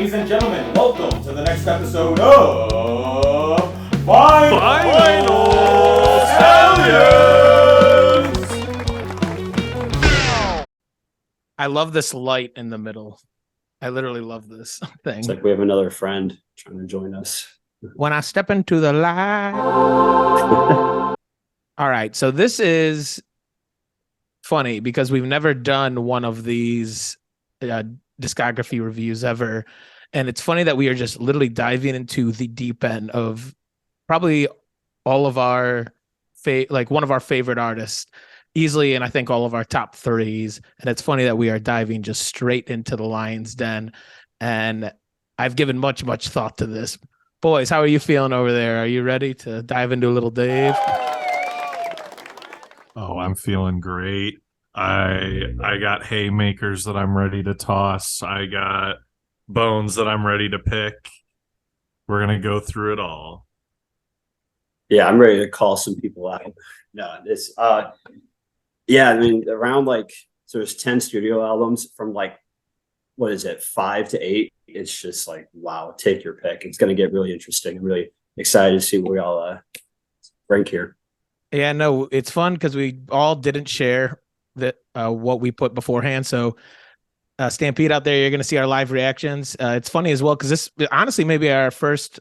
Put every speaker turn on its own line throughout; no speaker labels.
Ladies and gentlemen, welcome to the next episode of Final Stallions!
I love this light in the middle. I literally love this thing.
It's like we have another friend trying to join us.
When I step into the light. All right, so this is funny because we've never done one of these discography reviews ever. And it's funny that we are just literally diving into the deep end of probably all of our one of our favorite artists easily. And I think all of our top threes. And it's funny that we are diving just straight into the lion's den. And I've given much thought to this. Boys, how are you feeling over there? Are you ready to dive into a little Dave?
Oh, I'm feeling great. I got haymakers that I'm ready to toss. I got bones that I'm ready to pick. We're going to go through it all.
Yeah, I'm ready to call some people out. No, this yeah, I mean around so there's 10 studio albums from what is it, 5 to 8. It's just wow, take your pick. It's going to get really interesting. I'm really excited to see what we all rank here.
Yeah, no, it's fun because we all didn't share what we put beforehand. So Stampede out there, you're going to see our live reactions. It's funny as well because this honestly may be our first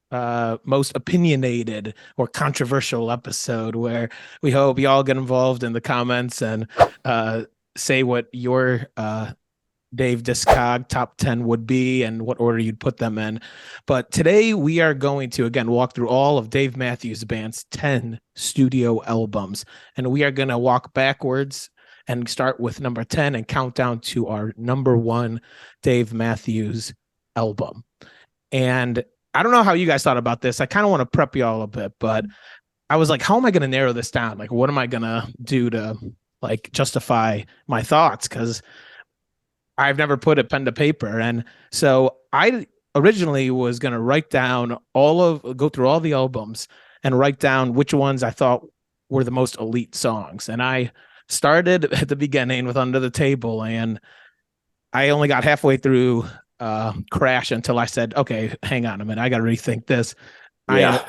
most opinionated or controversial episode where we hope you all get involved in the comments and say what your Dave Discog top 10 would be and what order you'd put them in. But today we are going to, again, walk through all of Dave Matthews Band's 10 studio albums. And we are going to walk backwards and start with number 10 and count down to our number 1 Dave Matthews album. And I don't know how you guys thought about this. I kind of want to prep you all a bit, but I was like, how am I going to narrow this down? What am I going to do to justify my thoughts? Because I've never put a pen to paper. And so I originally was going to go through all the albums and write down which ones I thought were the most elite songs. And I started at the beginning with Under the Table, and I only got halfway through Crash until I said, okay, hang on a minute. I got to rethink this.
Yeah.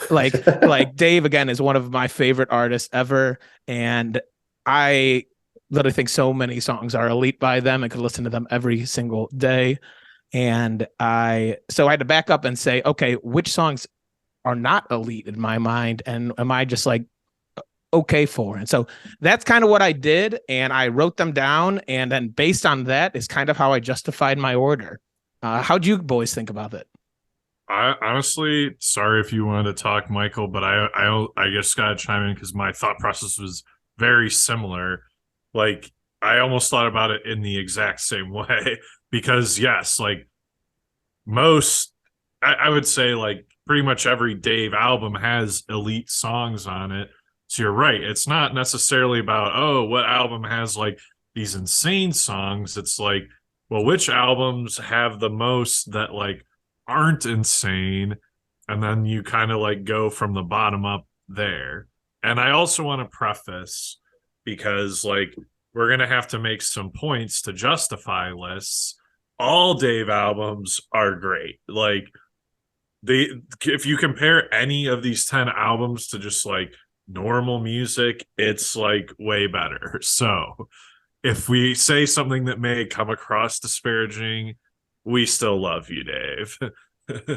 Dave, again, is one of my favorite artists ever. And I literally think so many songs are elite by them. I could listen to them every single day. And I had to back up and say, okay, which songs are not elite in my mind? And am I just okay for? And so that's kind of what I did. And I wrote them down. And then based on that is kind of how I justified my order. How'd you boys think about it?
I honestly, sorry if you wanted to talk, Michael, but I just got to chime in because my thought process was very similar. I almost thought about it in the exact same way because yes, I would say pretty much every Dave album has elite songs on it. So you're right. It's not necessarily about, what album has these insane songs. It's well, which albums have the most that aren't insane? And then you kind of go from the bottom up there. And I also want to preface because we're going to have to make some points to justify lists. All Dave albums are great. If you compare any of these 10 albums to just normal music, it's way better. So if we say something that may come across disparaging, we still love you, Dave.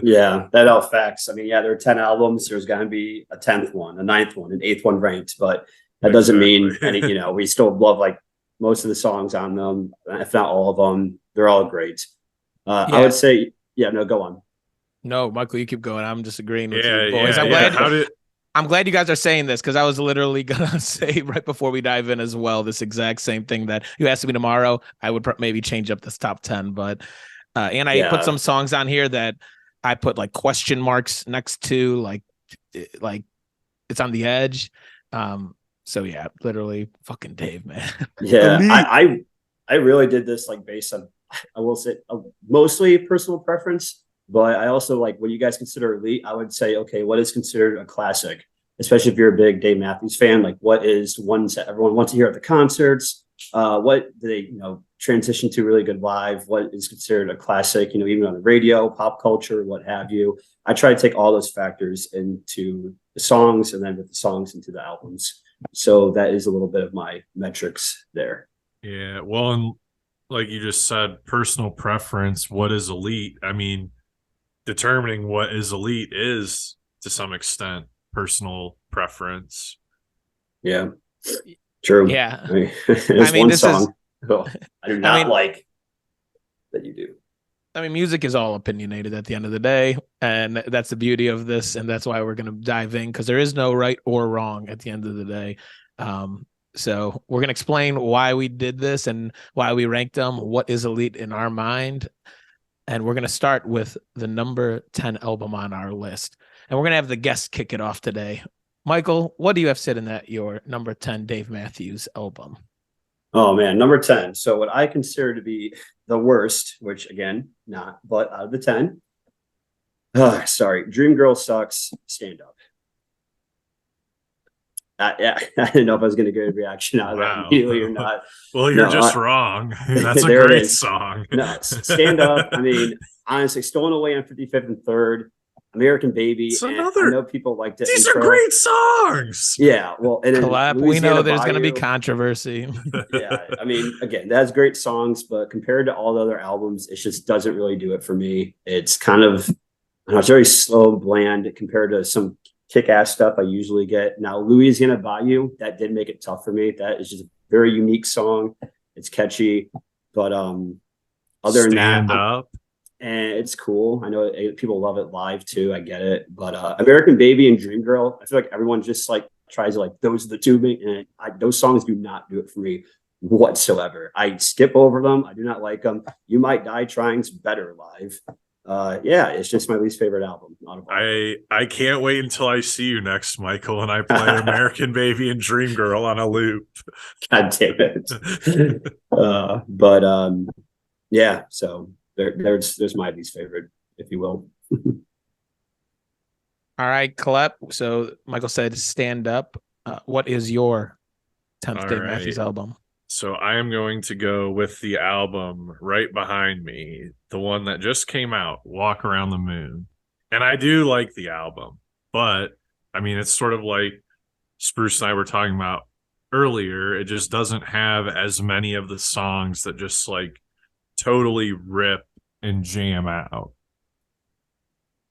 Yeah, that all facts. I mean, yeah, there are 10 albums. There's going to be a 10th one, a 9th one, an 8th one ranked, but that doesn't mean any, we still love most of the songs on them, if not all of them. They're all great. I would say, no, go on.
No, Michael, you keep going. I'm just agreeing with you boys. I'm glad you guys are saying this because I was literally going to say right before we dive in as well, this exact same thing that you asked me tomorrow. I would maybe change up this top 10, but and I put some songs on here that I put question marks next to it's on the edge. So yeah, literally fucking Dave, man.
Yeah, I really did this based on, I will say, mostly personal preference, but I also what you guys consider elite. I would say, okay, what is considered a classic, especially if you're a big Dave Matthews fan? What is ones that everyone wants to hear at the concerts? what they, transition to really good live, what is considered a classic, even on the radio, pop culture, what have you. I try to take all those factors into the songs and then with the songs into the albums. So that is a little bit of my metrics there.
Yeah. Well, and like you just said, personal preference, what is elite? I mean, determining what is elite is to some extent personal preference.
Yeah. True.
Yeah.
I mean, there's one song I do not like that you do.
I mean, music is all opinionated at the end of the day, and that's the beauty of this, and that's why we're going to dive in, because there is no right or wrong at the end of the day. So we're going to explain why we did this and why we ranked them, what is elite in our mind, and we're going to start with the number 10 album on our list, and we're going to have the guest kick it off today. Michael, what do you have sitting at your number 10 Dave Matthews album?
Oh man, number 10. So what I consider to be the worst, which again, not, but out of the 10. Sorry, Dream Girl Sucks, Stand Up. Yeah, I didn't know if I was going to get a reaction out of that immediately or not.
Well, you're just wrong. That's a great song.
No, Stand Up. I mean, honestly, Stolen Away on 55th and 3rd. American Baby.
I know people
like the
These
intro.
are great songs.
Yeah, well, and
Collab, we know there's going to be controversy.
Yeah, I mean, again, that's great songs, but compared to all the other albums, it just doesn't really do it for me. It's kind of, it's very slow, bland compared to some kick-ass stuff I usually get. Now, Louisiana Bayou, that did make it tough for me. That is just a very unique song. It's catchy, but other than that,
Stand Up.
And it's cool. I know people love it live too. I get it. But American Baby and Dream Girl, I feel like everyone just like tries to those are the two. And those songs do not do it for me whatsoever. I skip over them. I do not like them. You Might Die Trying's better live. Yeah, it's just my least favorite album.
I can't wait until I see you next, Michael, and I play American Baby and Dream Girl on a loop.
God damn it. Yeah, so there's my least favorite, if you will.
All right, Collab. So Michael said Stand Up. What is your 10th Dave Matthews album?
So I am going to go with the album right behind me, the one that just came out, Walk Around the Moon. And I do like the album, but I mean, it's sort of like Spruce and I were talking about earlier. It just doesn't have as many of the songs that just totally rip and jam out.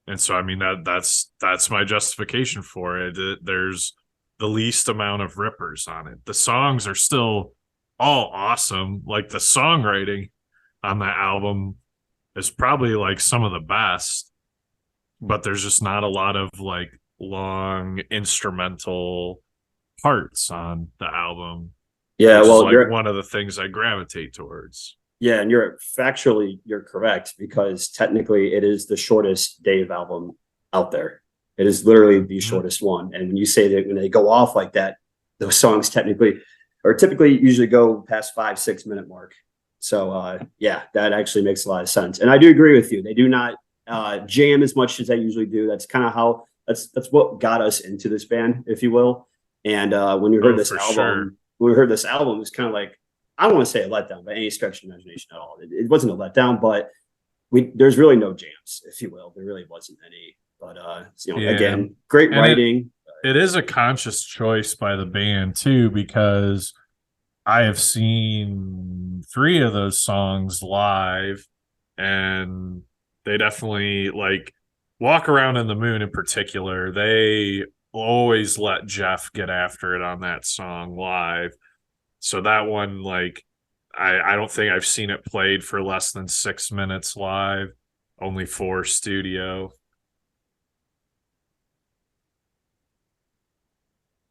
And so I mean that's my justification for it. There's the least amount of rippers on it. The songs are still all awesome. Like the songwriting on that album is probably some of the best, but there's just not a lot of long instrumental parts on the album.
Yeah, well,
you're one of the things I gravitate towards.
Yeah, and you're correct, because technically it is the shortest Dave album out there. It is literally the shortest one. And when you say that, when they go off like that, those songs typically usually go past 5-6 minute mark. So yeah, that actually makes a lot of sense. And I do agree with you. They do not jam as much as they usually do. That's kind of how that's what got us into this band, if you will. And when we heard this album, it's kind of like, I don't want to say a letdown by any stretch of imagination at all. It wasn't a letdown, but there's really no jams, if you will. There really wasn't any. But again, great writing.
It is a conscious choice by the band too, because I have seen 3 of those songs live, and they definitely Walk Around in the Moon in particular. They always let Jeff get after it on that song live. So that one, I don't think I've seen it played for less than 6 minutes live, only 4 studio.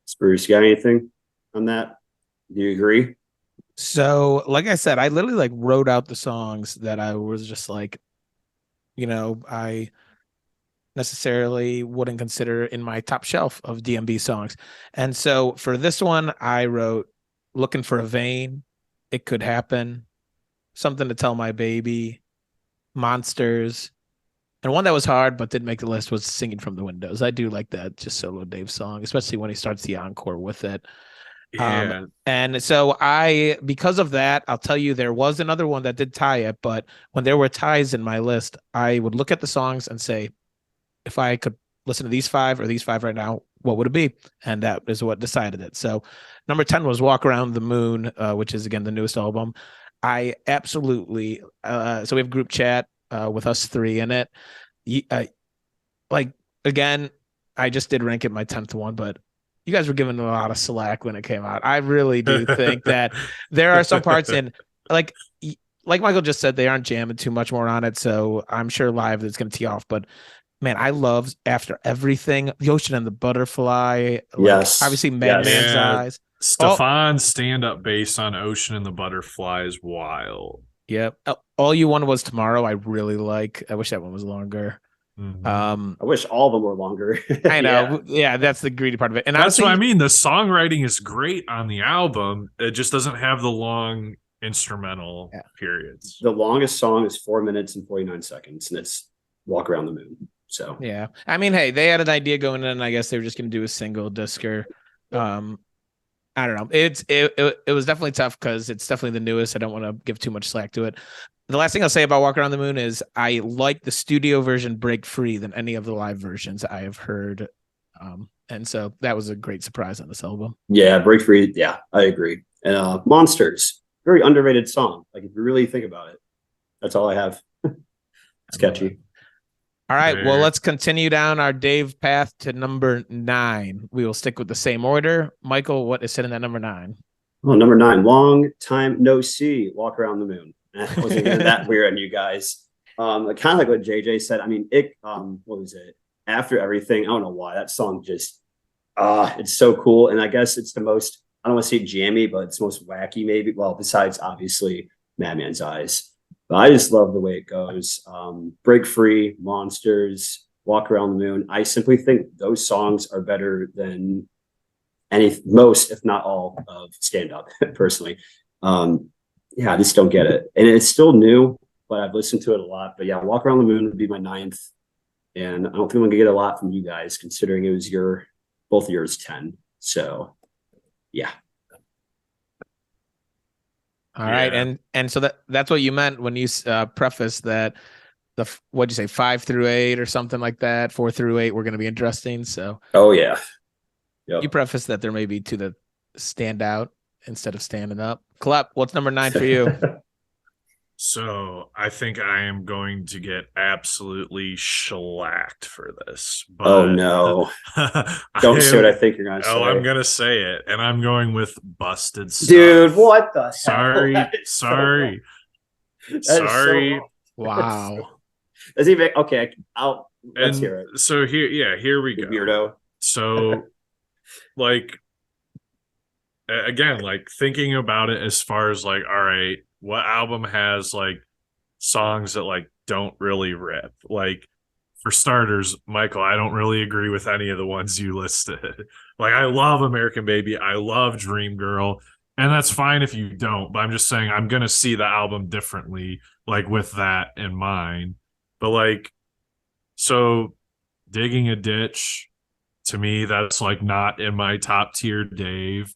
Spruce, you got anything on that? Do you agree?
So, like I said, I literally wrote out the songs that I was just I necessarily wouldn't consider in my top shelf of DMB songs. And so for this one, I wrote Looking for a Vein, It Could Happen, Something to Tell My Baby, Monsters, and one that was hard but didn't make the list was Singing from the Windows. I do like that just solo Dave song, especially when he starts the encore with it.
Yeah.
And so because of that, I'll tell you, there was another one that did tie it, but when there were ties in my list, I would look at the songs and say, if I could listen to these 5 or these 5 right now, what would it be? And that is what decided it. So number 10 was Walk Around the Moon, which is again the newest album. I absolutely so we have group chat with us 3 in it. Like again, I just did rank it my 10th one, but you guys were giving a lot of slack when it came out. I really do think that there are some parts in like Michael just said, they aren't jamming too much more on it. So I'm sure live it's going to tee off, but man, I love After Everything, The Ocean and the Butterfly.
Yes.
Obviously Madman's
Yeah.
Eyes.
Stefan's stand-up based on Ocean and the Butterfly is wild.
Yep. All You Want Was Tomorrow. I really like. I wish that one was longer.
Mhm.
I wish all of them were longer.
I know. Yeah, that's the greedy part of it. And
That's
honestly,
what I mean. The songwriting is great on the album. It just doesn't have the long instrumental periods.
The longest song is 4 minutes and 49 seconds, and it's Walk Around the Moon. So
yeah. I mean, hey, they had an idea going in. I guess they were just going to do a single discer. I don't know. It was definitely tough because it's definitely the newest. I don't want to give too much slack to it. The last thing I'll say about Walk Around the Moon is I like the studio version Break Free than any of the live versions I have heard. And so that was a great surprise on this album.
yeah, Break Free. Yeah, I agree. And Monsters, very underrated song. Like if you really think about it, that's all I have. It's catchy.
All right. Well,
Fair.
let's continue down our Dave path to number 9. We will stick with the same order. Michael, what is sitting at number 9?
Oh, number 9, Long Time No See, Walk Around the Moon. It wasn't even that weird on you guys. Kind of like what JJ said. I mean, what was it? After Everything, I don't know why that song just it's so cool. And I guess it's the most, I don't want to say jammy, but it's most wacky maybe. Well, besides obviously Madman's Eyes. But I just love the way it goes. Break Free, Monsters, Walk Around the Moon. I simply think those songs are better than most, if not all, of Stand Up, personally. Yeah, I just don't get it. And it's still new, but I've listened to it a lot. But yeah, Walk Around the Moon would be my 9th. And I don't think I'm gonna get a lot from you guys, considering it was both yours 10. So yeah.
All right. And so that's what you meant when you prefaced that what'd you say, 5 through 8 or something like that, 4 through 8 were going to be interesting. So
Oh yeah. Yep.
You prefaced that there may be 2 that stand out instead of standing up. Clap, what's number 9 for you?
So I think I am going to get absolutely shellacked for this. But
Oh no. Don't say what I think you're gonna say.
Oh, I'm gonna say it, and I'm going with Busted Stuff.
Dude, what the hell?
Sorry.
That is so
Sorry.
wrong. That is so
Sorry.
wrong.
Wow.
Let's even okay. Let's
And
hear it.
so here we
You
go.
weirdo.
So like again, like thinking about it as far as like, all right, what album has like songs that like don't really rip? Like for starters, Michael, I don't really agree with any of the ones you listed. Like I love American Baby, I love Dream Girl, and that's fine if you don't, but I'm just saying I'm gonna see the album differently, like with that in mind. But like, so Digging a Ditch, to me, that's like not in my top tier Dave.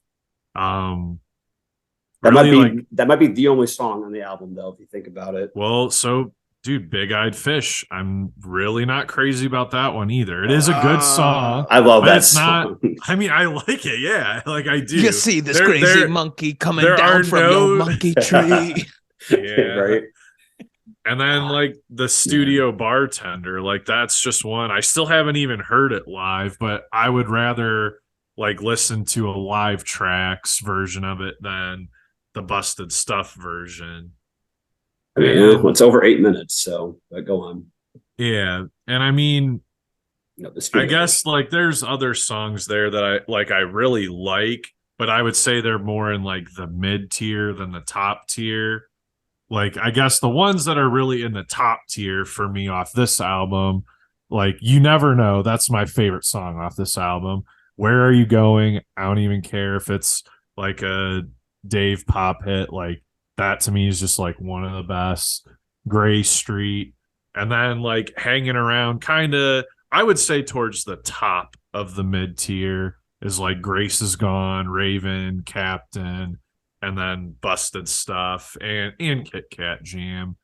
That
Really,
might be the only song on the album though, if you think about it.
well, so dude, Big Eyed Fish, I'm really not crazy about that one either. It is a good song.
I love
But
that
it's not.
song.
I mean, I like it, yeah, like I do.
You see this
There-
crazy
there-
monkey coming
there
down
are
from
no-
your monkey tree.
Yeah.
Right?
And then like the Studio Bartender, like that's just one. I still haven't even heard it live, but I would rather like listen to a live tracks version of it than the Busted Stuff version.
I mean,
And-
it's over 8 minutes, so but go on.
Yeah. And I mean,
The
I
studio
guess like there's other songs there that I really like, but I would say they're more in like the mid tier than the top tier. Like I guess the ones that are really in the top tier for me off this album, like You Never Know, that's my favorite song off this album. Where Are You Going? I don't even care if it's like a Dave pop hit, like that to me is just like one of the best. Gray Street, and then like Hanging Around, kind of I would say towards the top of the mid tier. is like Grace is Gone, Raven, Captain, and then Busted Stuff and Kit Kat Jam.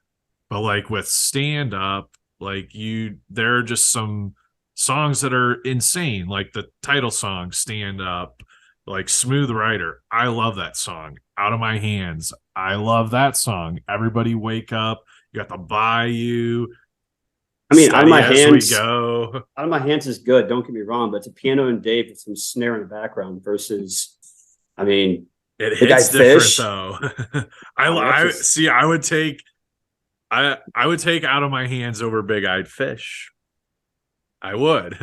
But like with stand up, like there are just some songs that are insane, like the title song, Stand Up, like Smooth Rider. I love that song. Out of My Hands. I love that song. Everybody Wake Up. You got the Bayou.
I mean, Out of My
Steady as
Hands.
We Go.
Out of My Hands is good. Don't get me wrong, but it's a piano and Dave with some snare in the background versus, I mean,
It
the guy
hits different
Fish.
though.
I
see. I would take Out of My Hands over Big Eyed Fish. I would.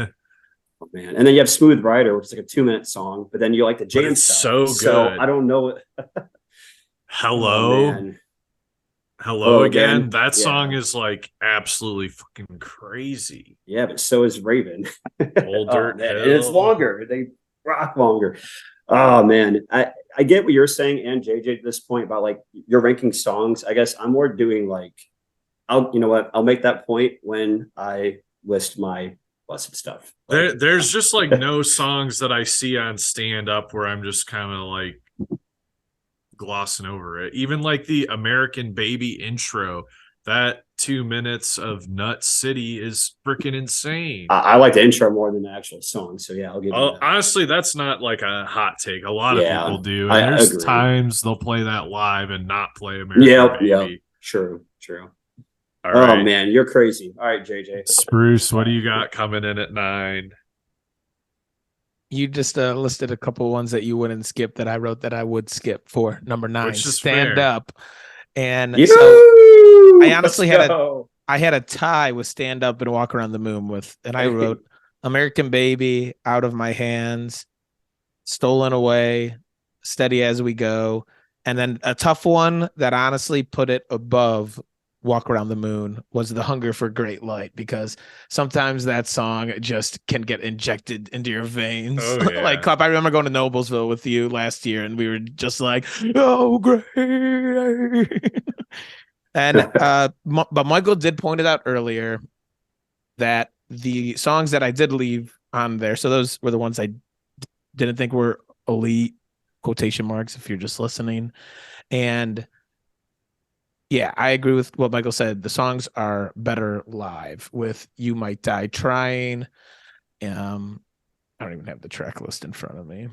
Oh, man. And then you have Smooth Rider, which is like a 2-minute song, but then you like the jam
it's
stuff.
so good.
So I don't know.
Hello.
Oh,
Hello again. That
Yeah.
song is like absolutely fucking crazy.
Yeah, but so is Raven.
Old Dirt
man.
Hill.
And it's longer. They rock longer. Oh man. I get what you're saying and JJ at this point about like you're ranking songs. I guess I'm more doing like you know what? I'll make that point when I list my Busted Stuff.
There's just like no songs that I see on stand up where I'm just kind of like glossing over it. Even like the American Baby intro, that 2 minutes of Nut City is freaking insane.
I like the intro more than the actual song. So yeah, I'll give you that.
Honestly, that's not like a hot take. A lot of people do. And
I
there's
agree.
times they'll play that live and not play American Baby.
Yeah, true.
All right.
Oh man, you're crazy. All right, JJ.
Spruce, what do you got coming in at 9?
You just listed a couple ones that you wouldn't skip that I wrote that I would skip for number 9.
Which is
Stand
fair.
Up. And
You
so I honestly had a tie with Stand Up and Walk Around the Moon and I wrote American Baby, Out of My Hands, Stolen Away, Steady as We Go, and then a tough one that honestly put it above Walk Around the Moon was The Hunger for Great Light, because sometimes that song just can get injected into your veins.
Oh, yeah.
Like I remember going to Noblesville with you last year and we were just like, oh great. And but Michael did point it out earlier that the songs that I did leave on there, so those were the ones I didn't think were elite, quotation marks if you're just listening. And yeah, I agree with what Michael said. The songs are better live with You Might Die Trying. I don't even have the track list in front of me.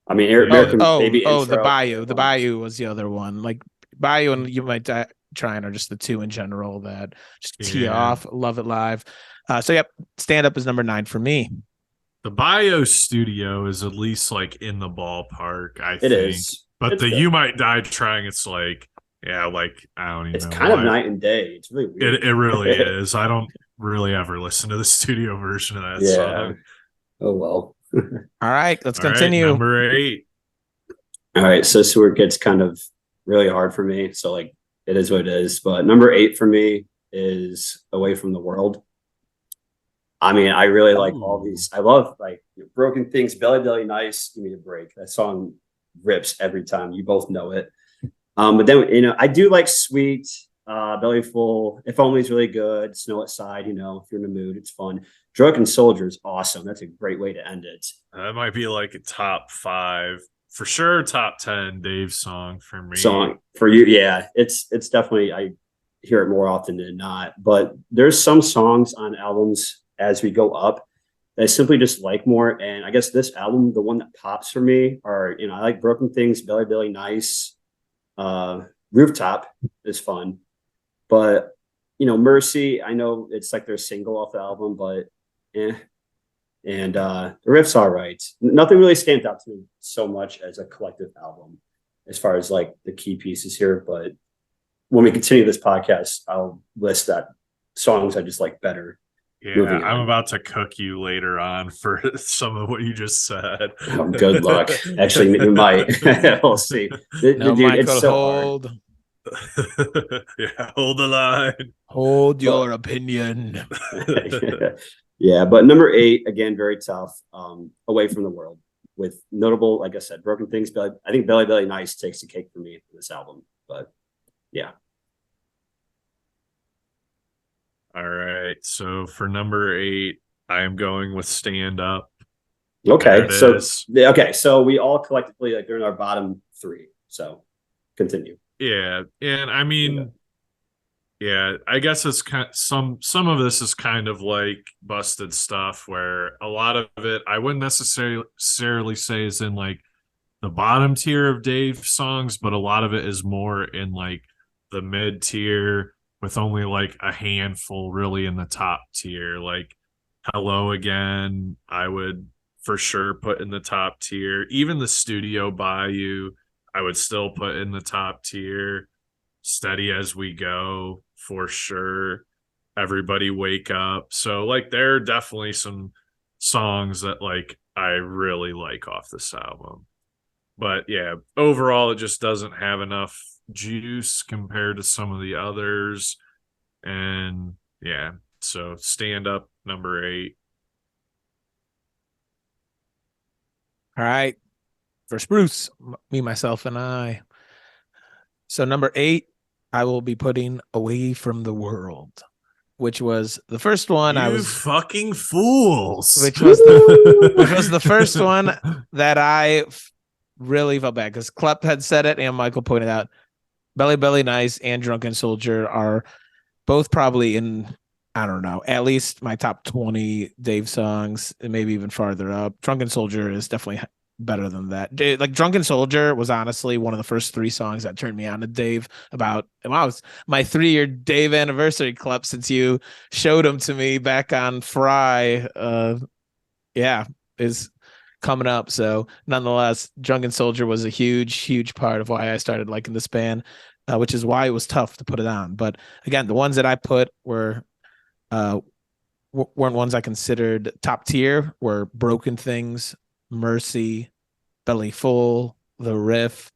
I mean, American Baby intro.
The Bayou. The Bayou was the other one. Like Bayou and You Might Die Trying are just the two in general that just tee off. Love it live. So yep, Stand Up is number 9 for me.
The Bio Studio is at least like in the ballpark, I think.
It is.
But
it's
the
good.
You Might Die Trying, it's like, yeah, like I don't even know.
It's kind of night and day. It's really weird.
It really is. I don't really ever listen to the studio version of that song.
Oh well.
All right, let's continue.
Right, number 8.
All right, so this is where it gets kind of really hard for me. So like it is what it is. But number 8 for me is Away from the World. I mean, I really like all these. I love like Broken Things, Belly Nice, Give Me a Break. That song rips every time. You both know it. But then, I do like Sweet, Belly Full, If Only is really good, Snow Outside, if you're in the mood, it's fun. Drunken Soldier is awesome. That's a great way to end it.
That might be like a top 5. For sure, top 10 Dave song for me.
Song for you, yeah. It's definitely, I hear it more often than not. But there's some songs on albums as we go up that I simply just like more. And I guess this album, the one that pops for me are, I like Broken Things, Belly Nice. Rooftop is fun, but Mercy, I know it's like their single off the album, but and the riff's all right. Nothing really stands out to me so much as a collective album as far as like the key pieces here, but when we continue this podcast, I'll list that songs I just like better.
Yeah, I'm about to cook you later on for some of what you just said.
Oh, good luck. Actually, you might. We'll see. Dude,
Michael,
it's so
hold.
Yeah, hold the line.
Hold your opinion.
Yeah, but number 8, again, very tough. Away from the World with notable, like I said, Broken Things. But I think Belly Nice takes the cake for me for this album. But yeah.
All right. So for number 8, I am going with Stand Up.
Okay,
There it is.
so we all collectively like they're in our bottom three. So continue.
Yeah, and I mean, yeah, I guess it's some of this is kind of like busted stuff where a lot of it I wouldn't necessarily say is in like the bottom tier of Dave songs, but a lot of it is more in like the mid tier with only like a handful really in the top tier. Like Hello Again, I would for sure put in the top tier. Even the Studio Bayou, I would still put in the top tier. Steady as We Go, for sure. Everybody Wake Up. So like there are definitely some songs that like I really like off this album. But yeah, overall it just doesn't have enough juice compared to some of the others. And yeah, so Stand Up number 8.
All right. For Spruce, me, myself, and I. So number 8, I will be putting Away from the World, which was the first one
You fucking fools.
which was the first one that I really felt bad because Klepp had said it and Michael pointed out Belly Belly Nice and Drunken Soldier are both probably in, I don't know, at least my top 20 Dave songs and maybe even farther up. Drunken Soldier is definitely better than that. Like Drunken Soldier was honestly one of the first 3 songs that turned me on to Dave about, wow, it was my 3-year Dave anniversary club since you showed them to me back on Fry. Is coming up. So nonetheless, Drunken Soldier was a huge part of why I started liking this band, which is why it was tough to put it on. But again, the ones that I put weren't ones I considered top tier, were Broken Things, Mercy, Belly Full, The Riff,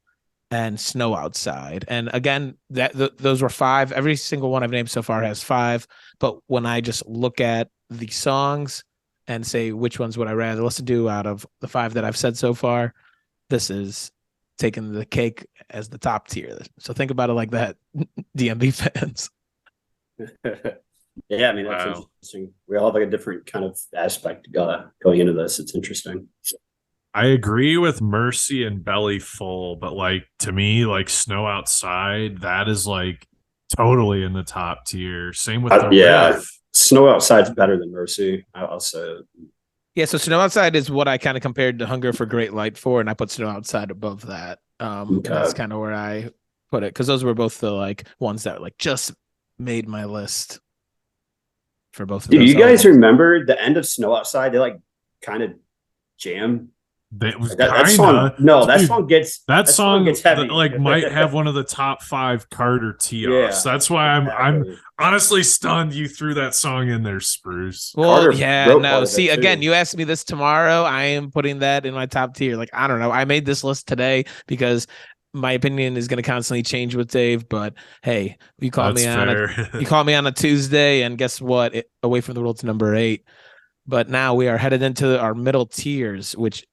and Snow Outside. And again, those were 5. Every single one I've named so far has 5. But when I just look at the songs and say which ones would I rather listen to out of the 5 that I've said so far, this is taking the cake as the top tier. So think about it like that, DMB fans.
Yeah, I mean that's interesting. We all have like a different kind of aspect going into this. It's interesting.
I agree with Mercy and Belly Full, but like to me, like Snow Outside, that is like totally in the top tier. Same with the riff.
Snow Outside's better than Mercy. I'll say.
Yeah, so Snow Outside is what I kind of compared to Hunger for Great Light for, and I put Snow Outside above that. That's kind of where I put it because those were both the like ones that like just made my list for both of those.
Do you guys remember the end of Snow Outside? They like kind of jam.
That song
gets heavy.
Like might have one of the top 5 Carter T-offs. Yeah, that's why I'm honestly stunned you threw that song in there, Spruce.
Well, see, again, you asked me this tomorrow. I am putting that in my top tier. Like, I don't know. I made this list today because my opinion is going to constantly change with Dave. But hey, you call me on a Tuesday, and guess what? Away from the World's number 8. But now we are headed into our middle tiers, which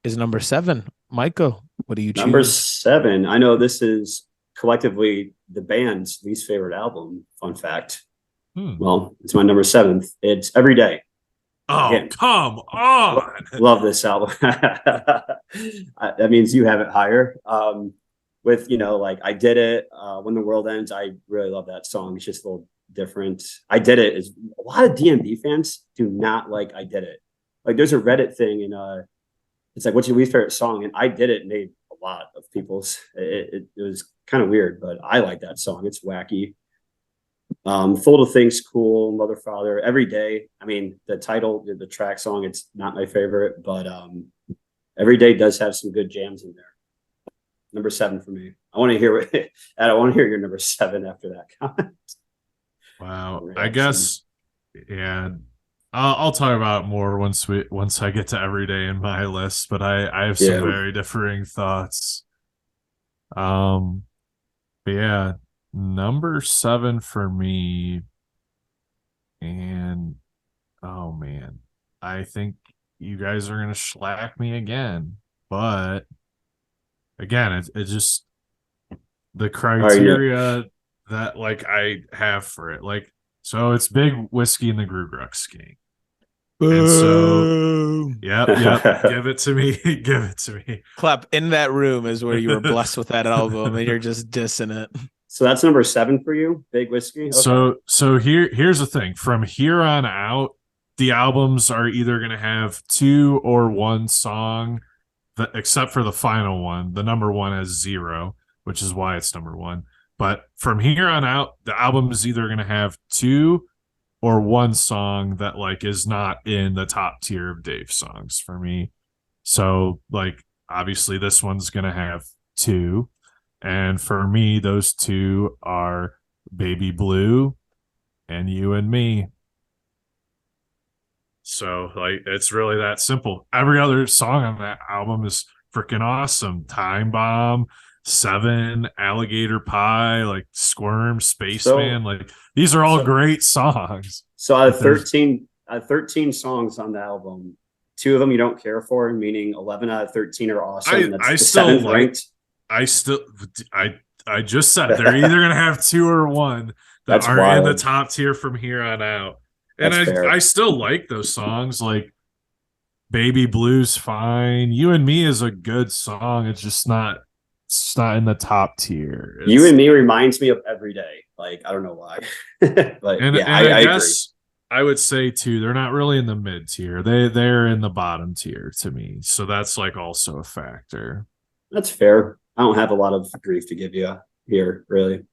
is number 7. Michael, what do you choose?
Number 7. I know this is collectively the band's least favorite album. Fun fact. Well, it's my number 7. It's Every Day.
Oh, again, come on.
Love this album. That means you have it higher. With, like I Did It, When the World Ends. I really love that song. It's just a little different. I Did It is a lot of DMB fans do not like I Did It. Like there's a Reddit thing and it's like, what's your least favorite song? And I Did It made a lot of people's. It was kind of weird, but I like that song. It's wacky. Full of Things, cool. Mother, Father, Every Day. I mean, the title, the track song, it's not my favorite, but Every Day does have some good jams in there. Number 7 for me. I want to hear your number 7 after that comment.
Wow. I guess, yeah. I'll talk about it more once I get to Every Day in my list, but I have some very differing thoughts. But yeah, number 7 for me, and oh man, I think you guys are gonna shellac me again, but again, it's just the criteria that like I have for it, like so it's Big Whiskey and the Gru Grux Gang. And so,
Boom.
yep, give it to me, give it to me.
Clap, in that room is where you were blessed with that album, and you're just dissing it.
So that's number 7 for you, Big Whiskey. Okay.
So here's the thing. From here on out, the albums are either going to have 2 or 1 song, except for the final one. The number 1 has 0, which is why it's number 1. But from here on out, the album is either going to have 2 or 1 song that like is not in the top tier of Dave songs for me. So like obviously this one's going to have 2. And for me, those 2 are Baby Blue and You and Me. So like it's really that simple. Every other song on that album is freaking awesome. Time Bomb, 7, Alligator Pie, like Squirm, Spaceman, like these are all great songs.
So out of 13 songs on the album, 2 of them you don't care for, meaning 11 out of 13 are awesome. That's
I
the
still
7th
like,
ranked.
I just said they're either gonna have 2 or 1 that
That's
are
wild.
in the top tier from here on out. And
That's fair.
I still like those songs. Like Baby Blue's fine. You and Me is a good song. It's not in the top tier.
You and Me reminds me of Every Day. Like I don't know why, but
and
yeah,
I
agree.
guess I would say too, they're not really in the mid tier. They're in the bottom tier to me. So that's like also a factor.
That's fair. I don't have a lot of grief to give you here, really.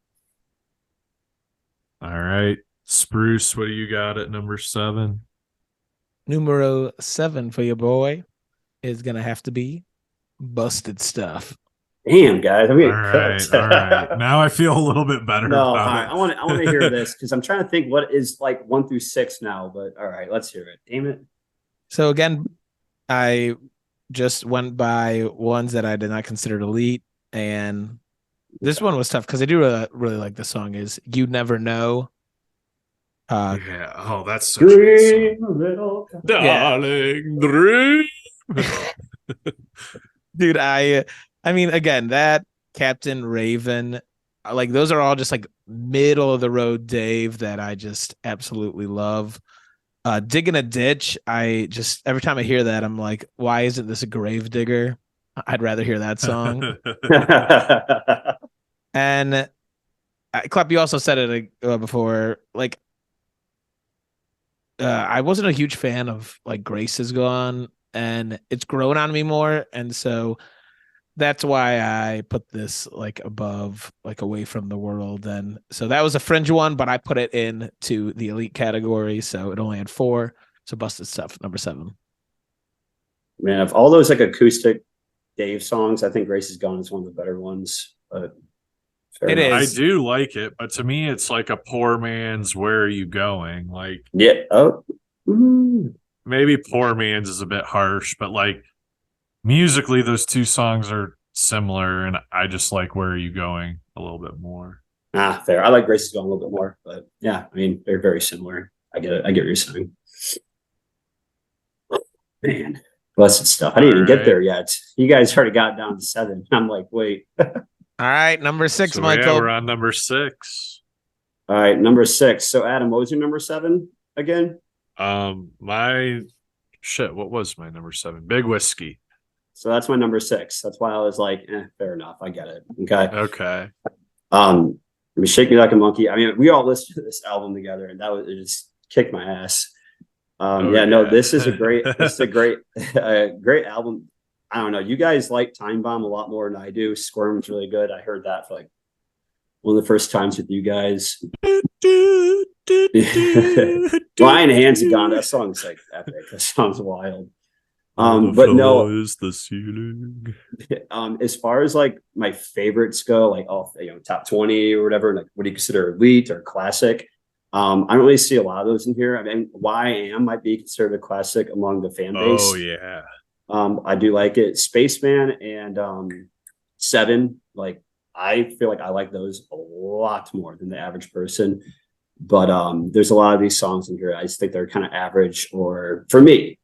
All right. Spruce, what do you got at number 7?
Numero 7 for your boy is gonna have to be Busted Stuff.
Damn, guys, I'm getting
All right,
cooked.
all right. Now I feel a little bit better.
No,
about
I want to hear this because I'm trying to think what is like 1 through 6 now. But all right, let's hear it. Damn it.
So again, I just went by ones that I did not consider elite, and this one was tough because I do really like the song. Is You Never Know.
Yeah. Oh, that's such a good song.
Little
Darling, dream.
Dude, I mean, again, that Captain Raven, like those are all just like middle of the road Dave that I just absolutely love. Digging a Ditch, I just every time I hear that, I'm like, why isn't this a Grave Digger? I'd rather hear that song. And Clap, you also said it before, like I wasn't a huge fan of like Grace Is Gone, and it's grown on me more, and so that's why I put this like above, like Away From the World. And so that was a fringe one, but I put it in to the elite category, so it only had 4. So Busted Stuff, number 7.
Man, of all those like acoustic Dave songs, I think Grace Is Gone is one of the better ones. But
It
enough.
is.
I do like it, but to me, it's like a poor man's Where Are You Going? Like,
Yeah. Oh.
maybe Poor Man's is a bit harsh, but like musically, those 2 songs are similar, and I just like Where Are You Going a little bit more.
Fair. I like Grace Is Gone a little bit more, but yeah, I mean, they're very similar. I get it. I get what you're saying. Man, blessed stuff. I didn't even get there yet. You guys already got down to 7. I'm like, wait.
All right, number 6,
So,
Michael.
yeah, we're on number 6.
All right, number 6. So Adam, what was your number 7 again?
My shit, what was my number 7? Big Whiskey.
So that's my number 6. That's why I was like, fair enough. I get it. Okay.
Okay.
Let me Shake Me Like a Monkey. I mean, we all listened to this album together, and it just kicked my ass. This is a great, great album. I don't know. You guys like Time Bomb a lot more than I do. Squirm's really good. I heard that for like one of the first times with you guys. Lion Hands Are Gone. That song's like epic. That song's wild. But no,
is the ceiling.
As far as like my favorites go, like top 20 or whatever, like what do you consider elite or classic? I don't really see a lot of those in here. I mean, YM might be considered a classic among the fan base.
Oh yeah.
I do like it. Spaceman and 7, like I feel like I like those a lot more than the average person. But there's a lot of these songs in here I just think they're kind of average, or for me,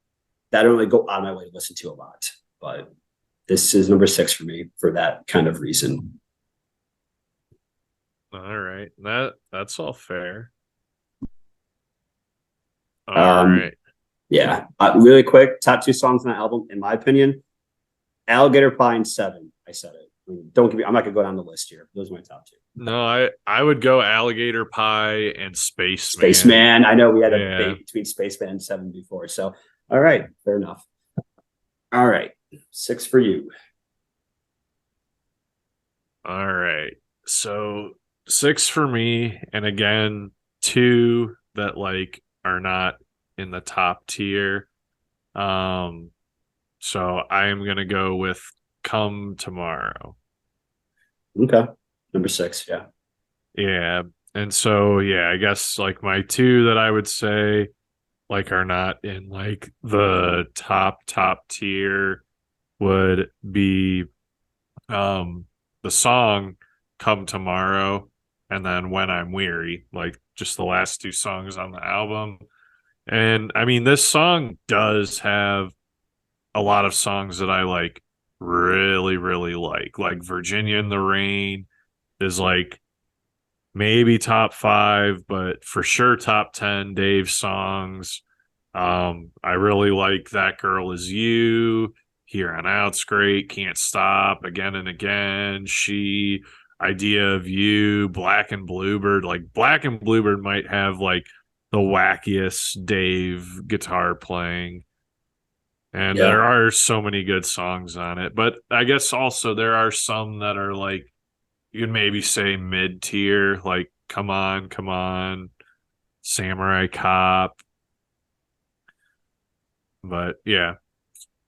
that I don't really go out of my way to listen to a lot. But this is number 6 for me for that kind of reason.
All right. That's all fair. All right.
Yeah. Really quick, top 2 songs on the album, in my opinion, Alligator Pie and Seven. I said it. I mean, don't give me. I'm not gonna go down the list here. Those are my top 2.
No, I would go Alligator Pie and Spaceman.
Spaceman. I know we had a
Yeah.
debate between Spaceman and Seven before. So, all right, fair enough. All right, 6 for you.
All right. So 6 for me, and again, 2 that like are not in the top tier. So I am gonna go with Come Tomorrow.
Okay, number 6. Yeah.
Yeah. And so yeah, I guess like my 2 that I would say like are not in like the top tier would be the song Come Tomorrow and then When I'm Weary, like just the last 2 songs on the album. And I mean, this song does have a lot of songs that I like really, really like Virginia in the Rain is like maybe top 5, but for sure top 10 Dave songs. I really like That Girl Is You. Here on Out's great. Can't Stop, Again and Again. She, Idea of You, Black and Bluebird. Like Black and Bluebird might have like the wackiest Dave guitar playing. And
Yeah.
there are so many good songs on it. But I guess also there are some that are like, you could maybe say mid tier, like Come On, Come On, Samurai Cop. But yeah,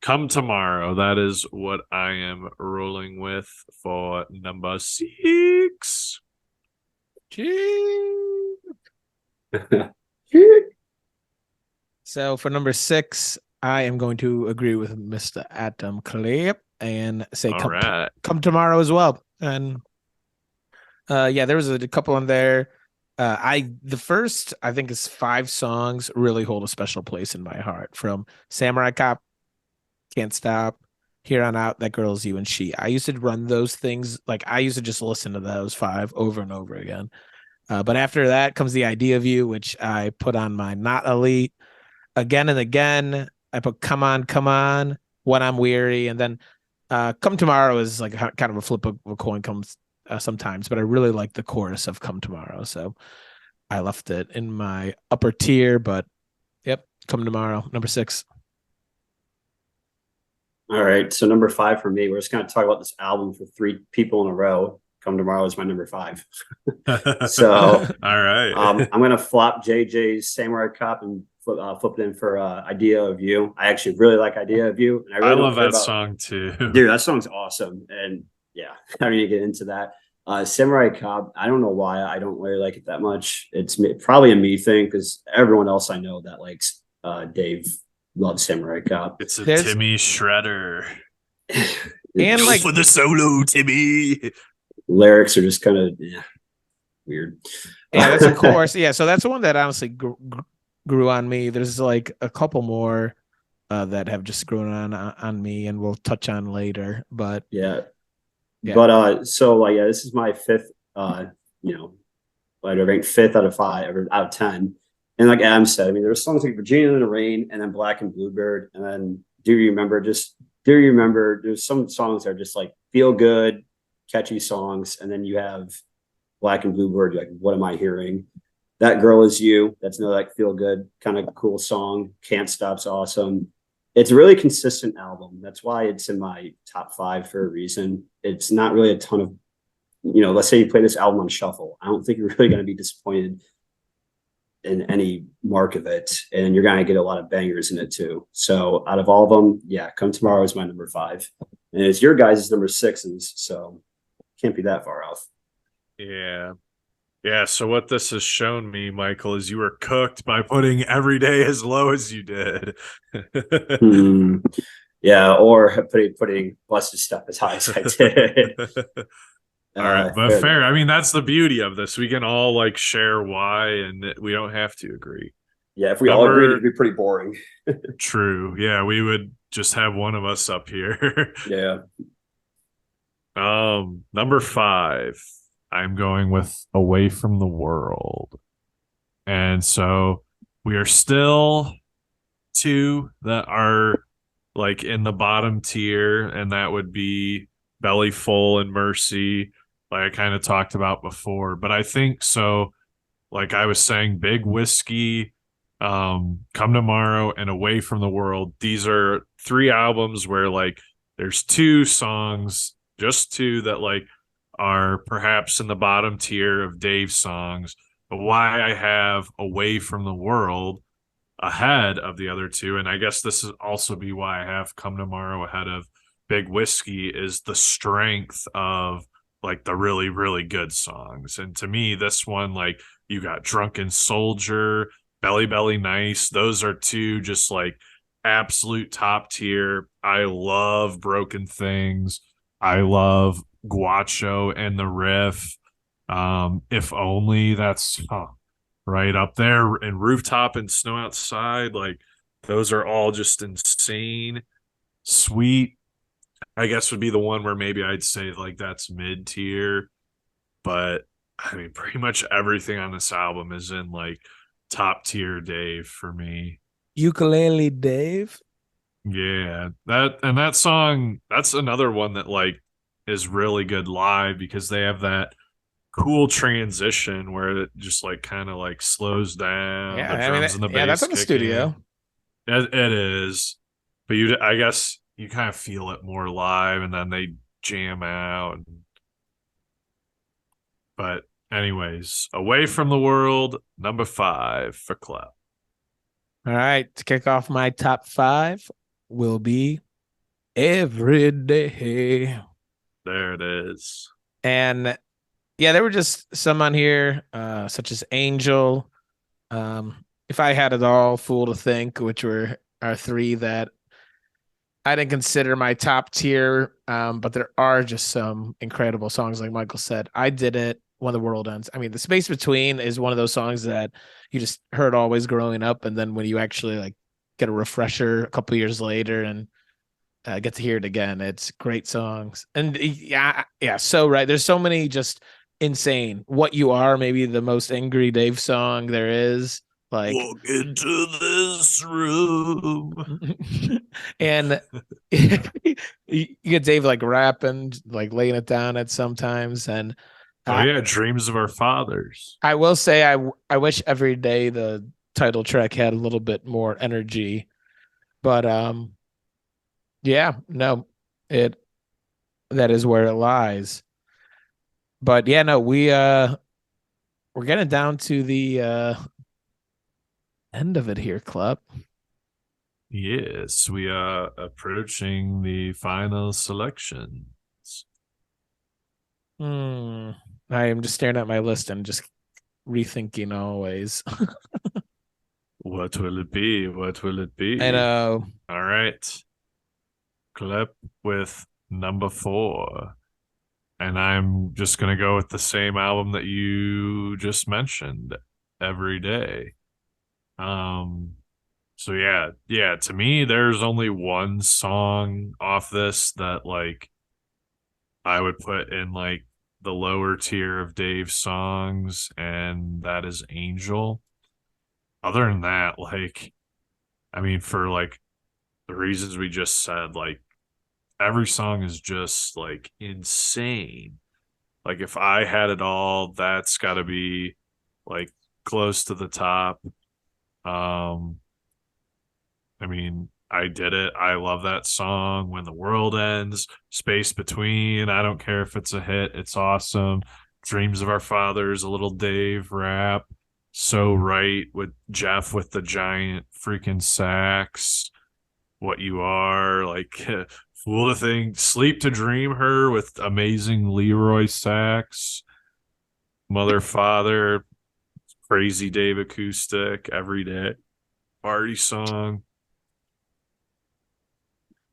Come Tomorrow. That is what I am rolling with for number 6.
So for number 6, I am going to agree with Mr. Adam Clip and say
All right.
come tomorrow as well. And yeah, there was a couple on there. The first, I think, is 5 songs really hold a special place in my heart. From Samurai Cop, Can't Stop, Here on Out, That Girl Is You, and She. I used to run those things, like I used to just listen to those 5 over and over again. But after that comes The Idea of You, which I put on my not elite. Again and Again, I put Come On, When I'm Weary, and then Come Tomorrow is like kind of a flip of a coin comes sometimes, but I really like the chorus of Come Tomorrow, so I left it in my upper tier. But yep, Come Tomorrow, number 6.
All right, so number 5 for me. We're just going to talk about this album for 3 people in a row. Come Tomorrow is my number 5. So,
all right.
I'm going to flop JJ's Samurai Cop and flip it in for Idea of You. I actually really like Idea of You. And
I love that song too.
Dude, that song's awesome. And yeah, I need to get into that. Samurai Cop, I don't know why I don't really like it that much. It's probably a me thing because everyone else I know that likes Dave loves Samurai Cop.
It's a Timmy Shredder.
And like
for the solo, Timmy.
Lyrics are just kind of weird.
Yeah, that's a chorus. Yeah, so that's the one that honestly grew on me. There's like a couple more that have just grown on me, and we'll touch on later. But
yeah. But so like yeah, this is my 5th. I ranked 5th out of 5 or out of 10. And like Adam said, I mean, there's songs like Virginia in the Rain, and then Black and Bluebird, and then Do You Remember? There's some songs that are just like feel good, catchy songs, and then you have Black and Bluebird. You're like, what am I hearing? That Girl Is You. That's another like feel good kind of cool song. Can't Stop's awesome. It's a really consistent album. That's why it's in my top 5 for a reason. It's not really a ton of, let's say you play this album on shuffle. I don't think you're really going to be disappointed in any mark of it, and you're going to get a lot of bangers in it too. So out of all of them, yeah, Come Tomorrow is my number 5, and it's your guys' number 6s, so can't be that far off.
Yeah, so what this has shown me, Michael, is you were cooked by putting Every Day as low as you did.
Yeah, or putting Busted Step as high as I did.
All right, but fair. I mean, that's the beauty of this. We can all like share why, and we don't have to agree.
Yeah, if we all agreed, it'd be pretty boring.
True. Yeah, we would just have one of us up here.
Yeah.
Number 5, I'm going with Away from the World. And so we are still two that are like in the bottom tier, and that would be Belly Full and Mercy, like I kind of talked about before. But I think so, like I was saying, Big Whiskey, Come Tomorrow, and Away from the World. These are three albums where like there's two songs, just two, that like are perhaps in the bottom tier of Dave's songs. But why I have Away from the World ahead of the other two, and I guess this is also be why I have Come Tomorrow ahead of Big Whiskey, is the strength of like the really, really good songs. And to me, this one, like you got Drunken Soldier, Belly Belly Nice. Those are two just like absolute top tier. I love Broken Things. I love Guacho and the riff. If Only, that's right up there. And Rooftop and Snow Outside, like those are all just insane. Sweet, I guess, would be the one where maybe I'd say like that's mid tier. But I mean, pretty much everything on this album is in like top tier Dave for me.
Ukulele Dave.
Yeah, that song, that's another one that like is really good live, because they have that cool transition where it just like kind of like slows down.
Yeah,
The
I mean,
drums and the bass
that's in the
kick
studio.
in. It is, but I guess you kind of feel it more live, and then they jam out. But anyways, Away from the World, number 5 for Clep.
All right, to kick off my top 5 will be Every Day.
There it is.
And yeah, there were just some on here, such as Angel. If I Had It All, Fool to Think, which were our 3 that I didn't consider my top tier. But there are just some incredible songs, like Michael said. I Did It, When the World Ends. I mean, The Space Between is one of those songs that you just heard always growing up, and then when you actually like get a refresher a couple years later and get to hear it again, it's great songs. And yeah, so right. There's so many just insane. What You Are, maybe the most angry Dave song there is. Like,
walk into this room.
and you get Dave like rapping, like laying it down at sometimes. And
Oh yeah, Dreams of Our Fathers.
I will say I wish Every Day, the title track, had a little bit more energy. But yeah, no, that is where it lies. But yeah, no, we're getting down to the end of it here, Club.
Yes, we are approaching the final selections.
I am just staring at my list and just rethinking always.
What will it be? What will it be?
I know.
All right. Clip with number 4. And I'm just going to go with the same album that you just mentioned, Every Day. So yeah, to me, there's only one song off this that like I would put in like the lower tier of Dave's songs, and that is Angel. Other than that, like, I mean, for like the reasons we just said, like every song is just like insane. Like if I Had It All, that's got to be like close to the top. I mean, I Did It. I love that song. When the World Ends, Space Between. I don't care if it's a hit. It's awesome. Dreams of Our Fathers, a little Dave rap. So Right with Jeff with the giant freaking sax. What You Are, like Fool to Think. Sleep to Dream Her with amazing Leroy sax. Mother Father, crazy Dave acoustic, Every Day. Party song.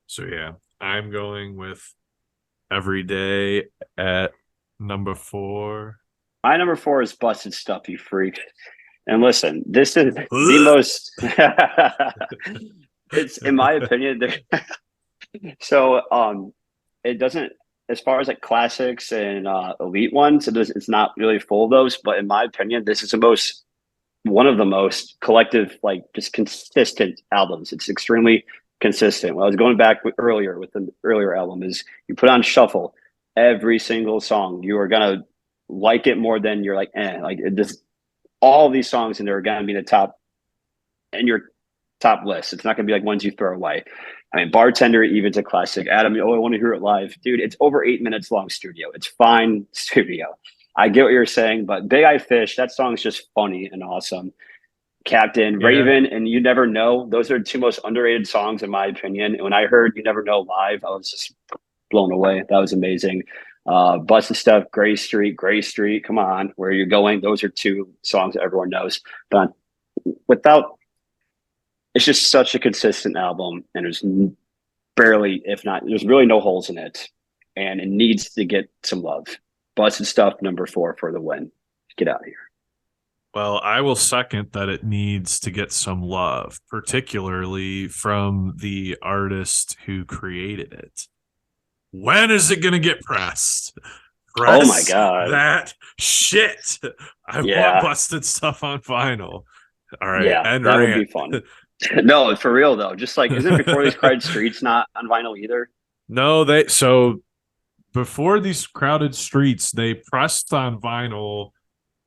So yeah, I'm going with Every Day at number 4.
My number 4 is Busted Stuff, You Freak. And listen, this is the most. It's, in my opinion, so it doesn't, as far as like classics and elite ones, it's not really full of those. But in my opinion, this is the most one of the most collective, like just consistent albums. It's extremely consistent. When I was going back earlier with the earlier album, is you put on shuffle every single song, you are gonna like it more than you're like, like this. All these songs in there are gonna be in the top in your top list. It's not gonna be like ones you throw away. I mean, Bartender, even's a classic. Adam, I want to hear it live, dude. It's over 8 minutes long studio. It's fine studio. I get what you're saying, but Big Eye Fish, that song's just funny and awesome. Captain,
Yeah.
Raven, and You Never Know. Those are the two most underrated songs in my opinion. And when I heard You Never Know live, I was just blown away. That was amazing. Busted Stuff, Gray Street, come on, Where You're Going. Those are two songs that everyone knows. But without, it's just such a consistent album, and there's barely, if not, there's really no holes in it. And it needs to get some love. Busted Stuff, number 4 for the win. Get out of here.
Well, I will second that it needs to get some love, particularly from the artist who created it. When is it going to get pressed?
Oh my God.
That shit. I want Busted Stuff on vinyl. All right.
Yeah,
and
that would be fun. No, for real though. Just like, isn't Before These Crowded Streets not on vinyl either?
No, Before These Crowded Streets, they pressed on vinyl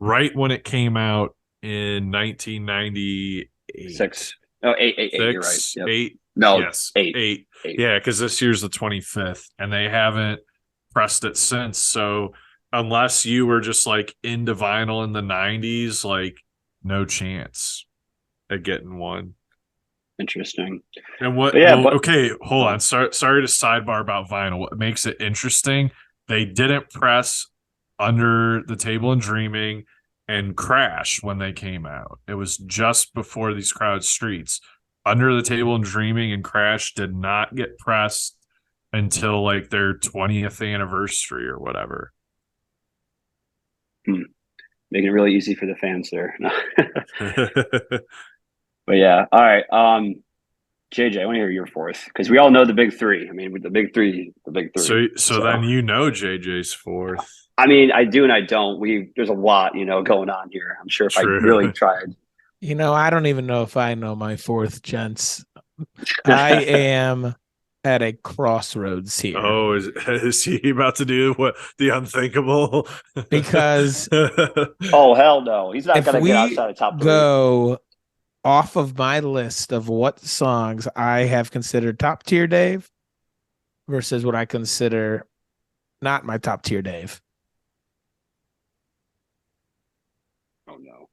right when it came out in 1998.
6. No, 8. You're right. Yep.
8.
No,
yes,
8.
Yeah, because this year's the 25th, and they haven't pressed it since. So unless you were just like into vinyl in the 90s, like no chance at getting one.
Interesting.
And what? Okay, hold on. Sorry to sidebar about vinyl. What makes it interesting? They didn't press Under the Table and Dreaming and Crash when they came out. It was just Before These Crowded Streets. Under the Table and Dreaming and Crash did not get pressed until like their 20th anniversary or whatever.
Making it really easy for the fans there. But yeah, all right. JJ, I want to hear your fourth because we all know the big three. I mean, with the big three.
So then you know JJ's fourth.
I mean, I do and I don't. There's a lot, going on here. I'm sure if
True.
I really tried.
I don't even know if I know my fourth, gents. I am at a crossroads here.
Oh, is he about to do the unthinkable?
Because
oh hell no, he's not going to get outside the top 3.
Go off of my list of what songs I have considered top tier Dave versus what I consider not my top tier Dave.
Oh no.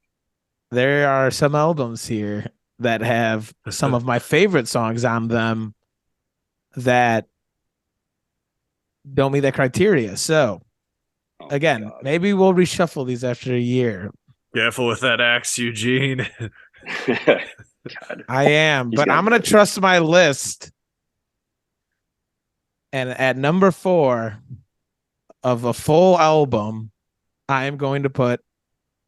There are some albums here that have some of my favorite songs on them that don't meet that criteria. So again, maybe we'll reshuffle these after a year.
Careful with that axe, Eugene.
I am, but I'm going to trust my list. And at number 4 of a full album, I am going to put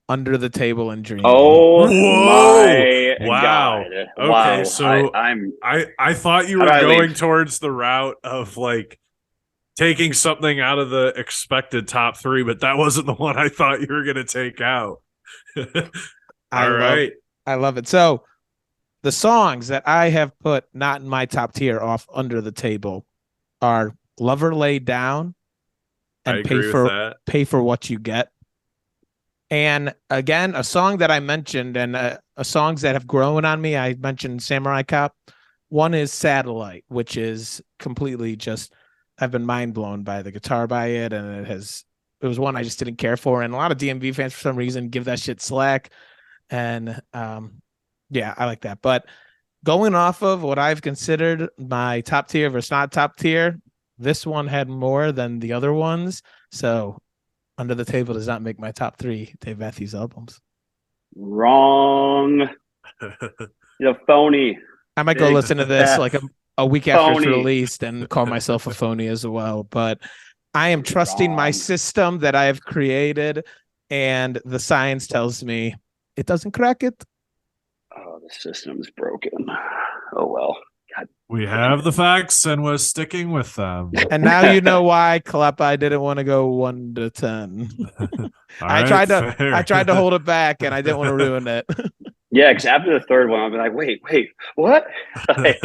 Under the Table and Dreaming.
Oh, my wow. God.
Okay,
wow.
so I thought you were going towards the route of like taking something out of the expected top 3, but that wasn't the one I thought you were going to take out. All right.
I love it. So the songs that I have put not in my top tier off Under the Table are Lover Lay Down and Pay for What You Get. And again, a song that I mentioned and songs that have grown on me, I mentioned Samurai Cop. One is Satellite, which is completely just, I've been mind blown by the guitar by it. And it was one I just didn't care for. And a lot of DMV fans for some reason give that shit slack. And yeah, I like that. But going off of what I've considered my top tier versus not top tier, this one had more than the other ones. So Under the Table does not make my top 3 Dave Matthews albums.
Wrong. Phony.
I might go listen to this like a week after it's released and call myself a phony as well. But I am trusting my system that I have created, and the science tells me it doesn't crack it.
Oh, the system's broken. Oh, well.
We have the facts and we're sticking with them.
And now you know why, Klepp, I didn't want to go 1 to 10. I tried to hold it back, and I didn't want to ruin it.
Yeah, because after the third one, I'll be like, wait, what? Like,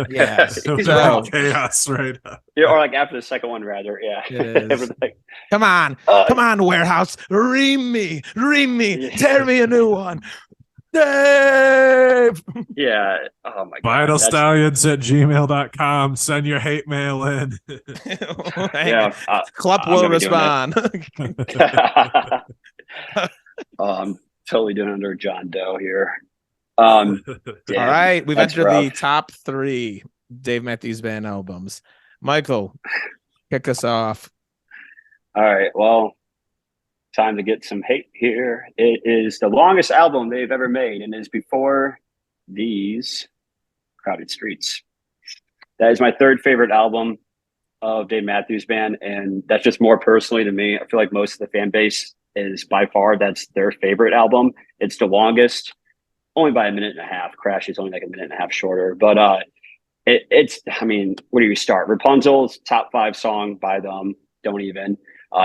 Yeah.
So chaos right now.
yeah, or like after the second one, rather. Yeah.
It is.
Like,
Come on, warehouse, ream me,
Yeah.
tear me a new one. Dave.
yeah. Oh my god.
VitalStallions@gmail.com. Send your hate mail in.
Yeah.
Klepp
I'm
will
gonna be doing
respond.
I'm totally doing under John Doe here.
All right, we've
that's
entered
rough.
the top 3 Dave Matthews Band albums. Michael, kick us off.
All right. Well, time to get some hate here. It is the longest album they've ever made, and is before these Crowded Streets. That is my third favorite album of Dave Matthews Band, and that's just more personally to me. I feel like most of the fan base is by far that's their favorite album. It's the longest, only by a minute and a half. Crash is only like a minute and a half shorter, but it's. I mean, where do you start? Rapunzel's top 5 song by them. Don't even.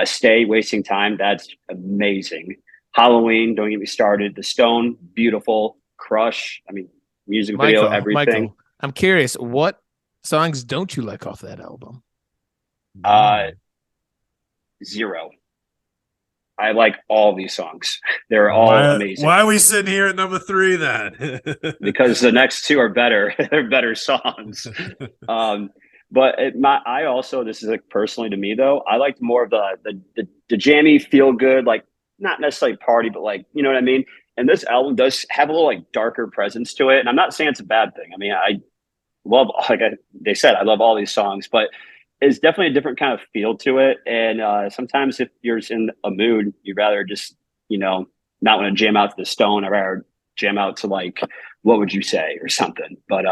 Stay, Wasting Time. That's amazing. Halloween, don't get me started. The Stone, beautiful. Crush. I mean, music video, everything.
Michael, I'm curious, what songs don't you like off that album?
0. I like all these songs. They're all amazing.
Why are we sitting here at number 3 then?
Because the next 2 are better. They're better songs. But I also, this is like personally to me though, I liked more of the jammy, feel good, like not necessarily party, but like, you know what I mean? And this album does have a little like darker presence to it. And I'm not saying it's a bad thing. I mean, I love, they said, I love all these songs, but it's definitely a different kind of feel to it. And sometimes if you're in a mood, you'd rather just, not want to jam out to the Stone, or rather jam out to like, What Would You Say or something. But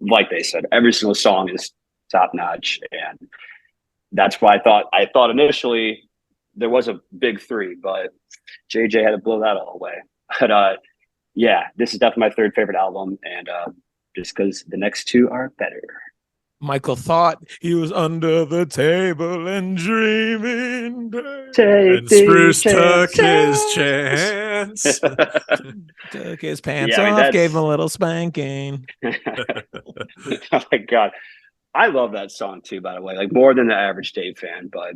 like they said, every single song is top notch. And that's why I thought initially there was a big 3, but JJ had to blow that all away. But yeah, this is definitely my third favorite album. And just because the next 2 are better.
Michael thought he was under the table and dreaming.
And Spruce took his chance.
Took his pants off, gave him a little spanking.
Oh my god. I love that song too, by the way, like more than the average Dave fan. But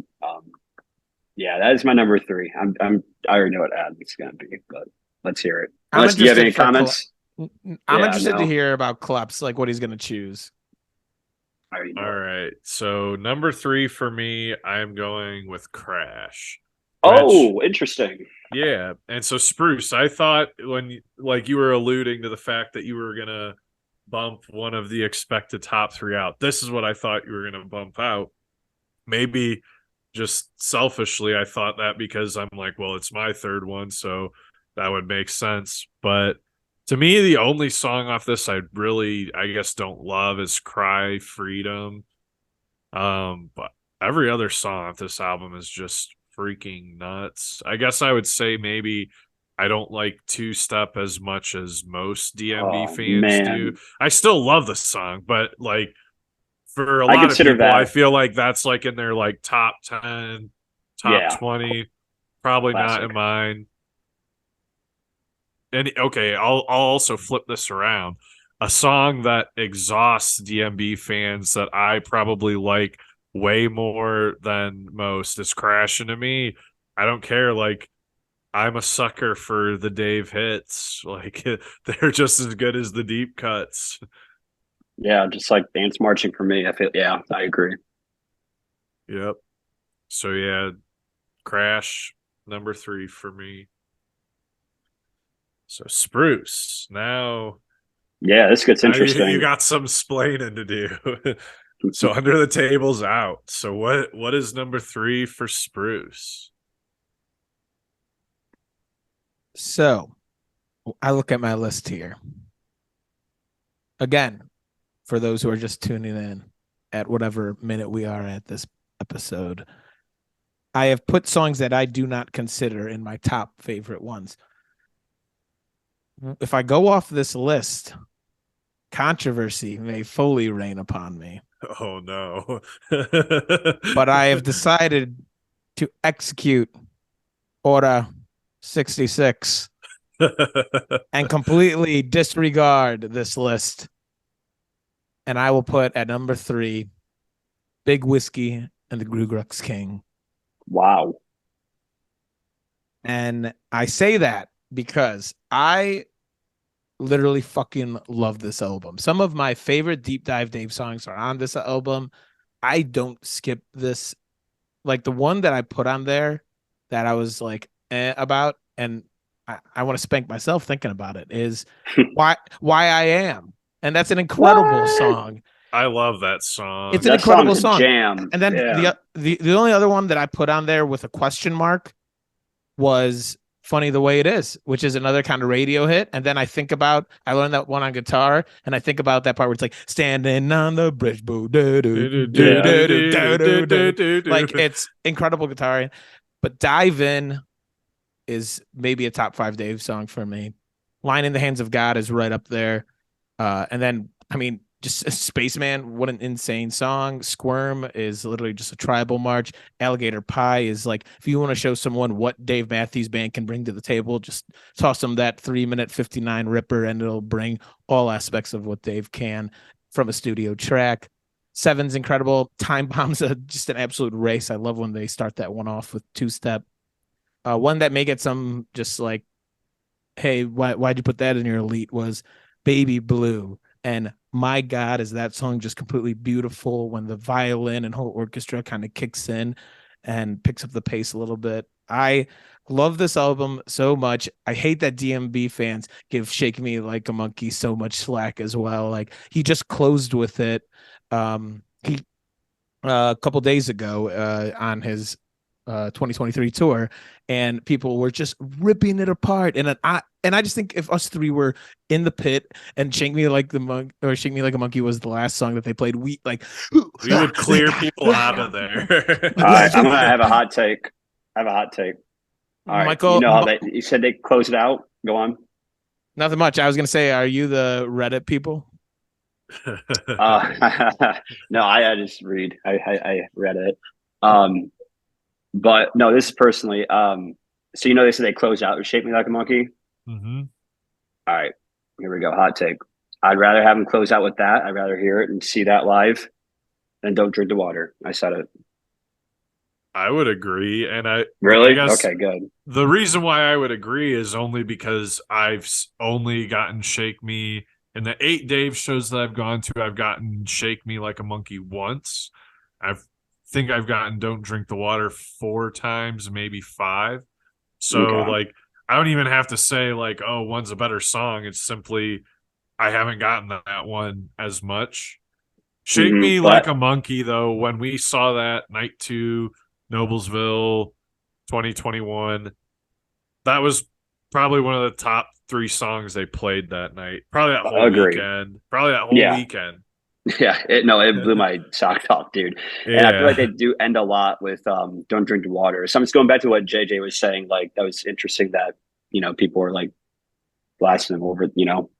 yeah, that is my number 3. I already know what Adam's gonna be, but let's hear it. Unless do you have any comments?
I'm interested to hear about Klepp's, like what he's gonna choose.
All right. So number 3 for me, I'm going with Crash.
Oh, interesting.
Yeah. And so Spruce, I thought when like you were alluding to the fact that you were gonna bump one of the expected top 3 out. This is what I thought you were gonna bump out. Maybe just selfishly, I thought that because I'm like, well, it's my third one, so that would make sense. But to me, the only song off this I really, I guess, don't love is Cry Freedom. But every other song off this album is just freaking nuts. I guess I would say maybe I don't like Two Step as much as most DMB fans do. I still love the song, but like for a lot of people, I feel like that's like in their like top 10, top 20, probably classic. Not in mine. And okay, I'll also flip this around. A song that exhausts DMB fans that I probably like way more than most is Crashing to Me. I don't care. Like, I'm a sucker for the Dave hits. Like, they're just as good as the deep cuts.
Yeah, just like dance marching for me. I feel, yeah, I agree.
Yep. So yeah, Crash, number 3 for me. So Spruce, now.
Yeah, this gets interesting.
You got some splaining to do. So Under the Table's out. So what is number 3 for Spruce?
So I look at my list here. Again, for those who are just tuning in at whatever minute we are at this episode, I have put songs that I do not consider in my top favorite ones. If I go off this list, controversy may fully reign upon me,
Oh no.
but I have decided to execute Order 66 and completely disregard this list. And I will put at number 3, Big Whiskey and the Grugrux King.
Wow.
And I say that because I literally fucking love this album. Some of my favorite Deep Dive Dave songs are on this album. I don't skip this. Like the one that I put on there that I was like about, and I want to spank myself thinking about it, is why I Am. And that's an incredible song.
I love that song.
It's an
That
incredible
song's a
song.
jam.
And then
Yeah.
the only other one that I put on there with a question mark was Funny the Way It Is, which is another kind of radio hit. And then I learned that one on guitar, and I think about that part where it's like standing on the bridge, boo, do, do, do, do, do, do. Like it's incredible guitar. But Dive In is maybe a top 5 Dave song for me. Line in the Hands of God is right up there. And then, I mean, just Spaceman, what an insane song. Squirm is literally just a tribal march. Alligator Pie is like, if you want to show someone what Dave Matthews Band can bring to the table, just toss them that 3-minute 59 ripper and it'll bring all aspects of what Dave can from a studio track. Seven's incredible. Time Bomb's just an absolute race. I love when they start that one off with 2-step. One that may get some just like, hey, why'd you put that in your elite was Baby Blue. And my God, is that song just completely beautiful when the violin and whole orchestra kind of kicks in and picks up the pace a little bit. I love this album so much. I hate that DMB fans give Shake Me Like a Monkey so much slack as well. Like he just closed with it. He a couple days ago on his 2023 tour, and people were just ripping it apart. And I just think if us three were in the pit and Shake Me Like a Monkey was the last song that they played, we
would clear people out of there.
All right, I'm gonna have a hot take. All right,
Michael,
you know how you said they close it out. Go on.
Nothing much. I was gonna say, are you the Reddit people?
No, I just read. I read it. But no, this is personally. So they said they close out with "Shake Me Like a Monkey."
Mm-hmm.
All right, here we go. Hot take. I'd rather have them close out with that. I'd rather hear it and see that live than "Don't Drink the Water." I said it.
I would agree, and I guess
okay, good.
The reason why I would agree is only because I've only gotten "Shake Me" in the 8 Dave shows that I've gone to. I've gotten "Shake Me Like a Monkey" once. I think I've gotten "Don't Drink the Water" 4 times, maybe 5. So
Okay.
I don't even have to say oh, one's a better song. It's simply I haven't gotten that one as much. "Shake Me Like a Monkey," though, when we saw that Night 2, Noblesville, 2021, that was probably one of the top 3 songs they played that night. Probably that whole weekend. Weekend.
Yeah, it blew my socks off, dude.
Yeah.
And I feel like they do end a lot with "Don't Drink the Water." So I'm just going back to what JJ was saying. Like that was interesting that people were like blasting them over.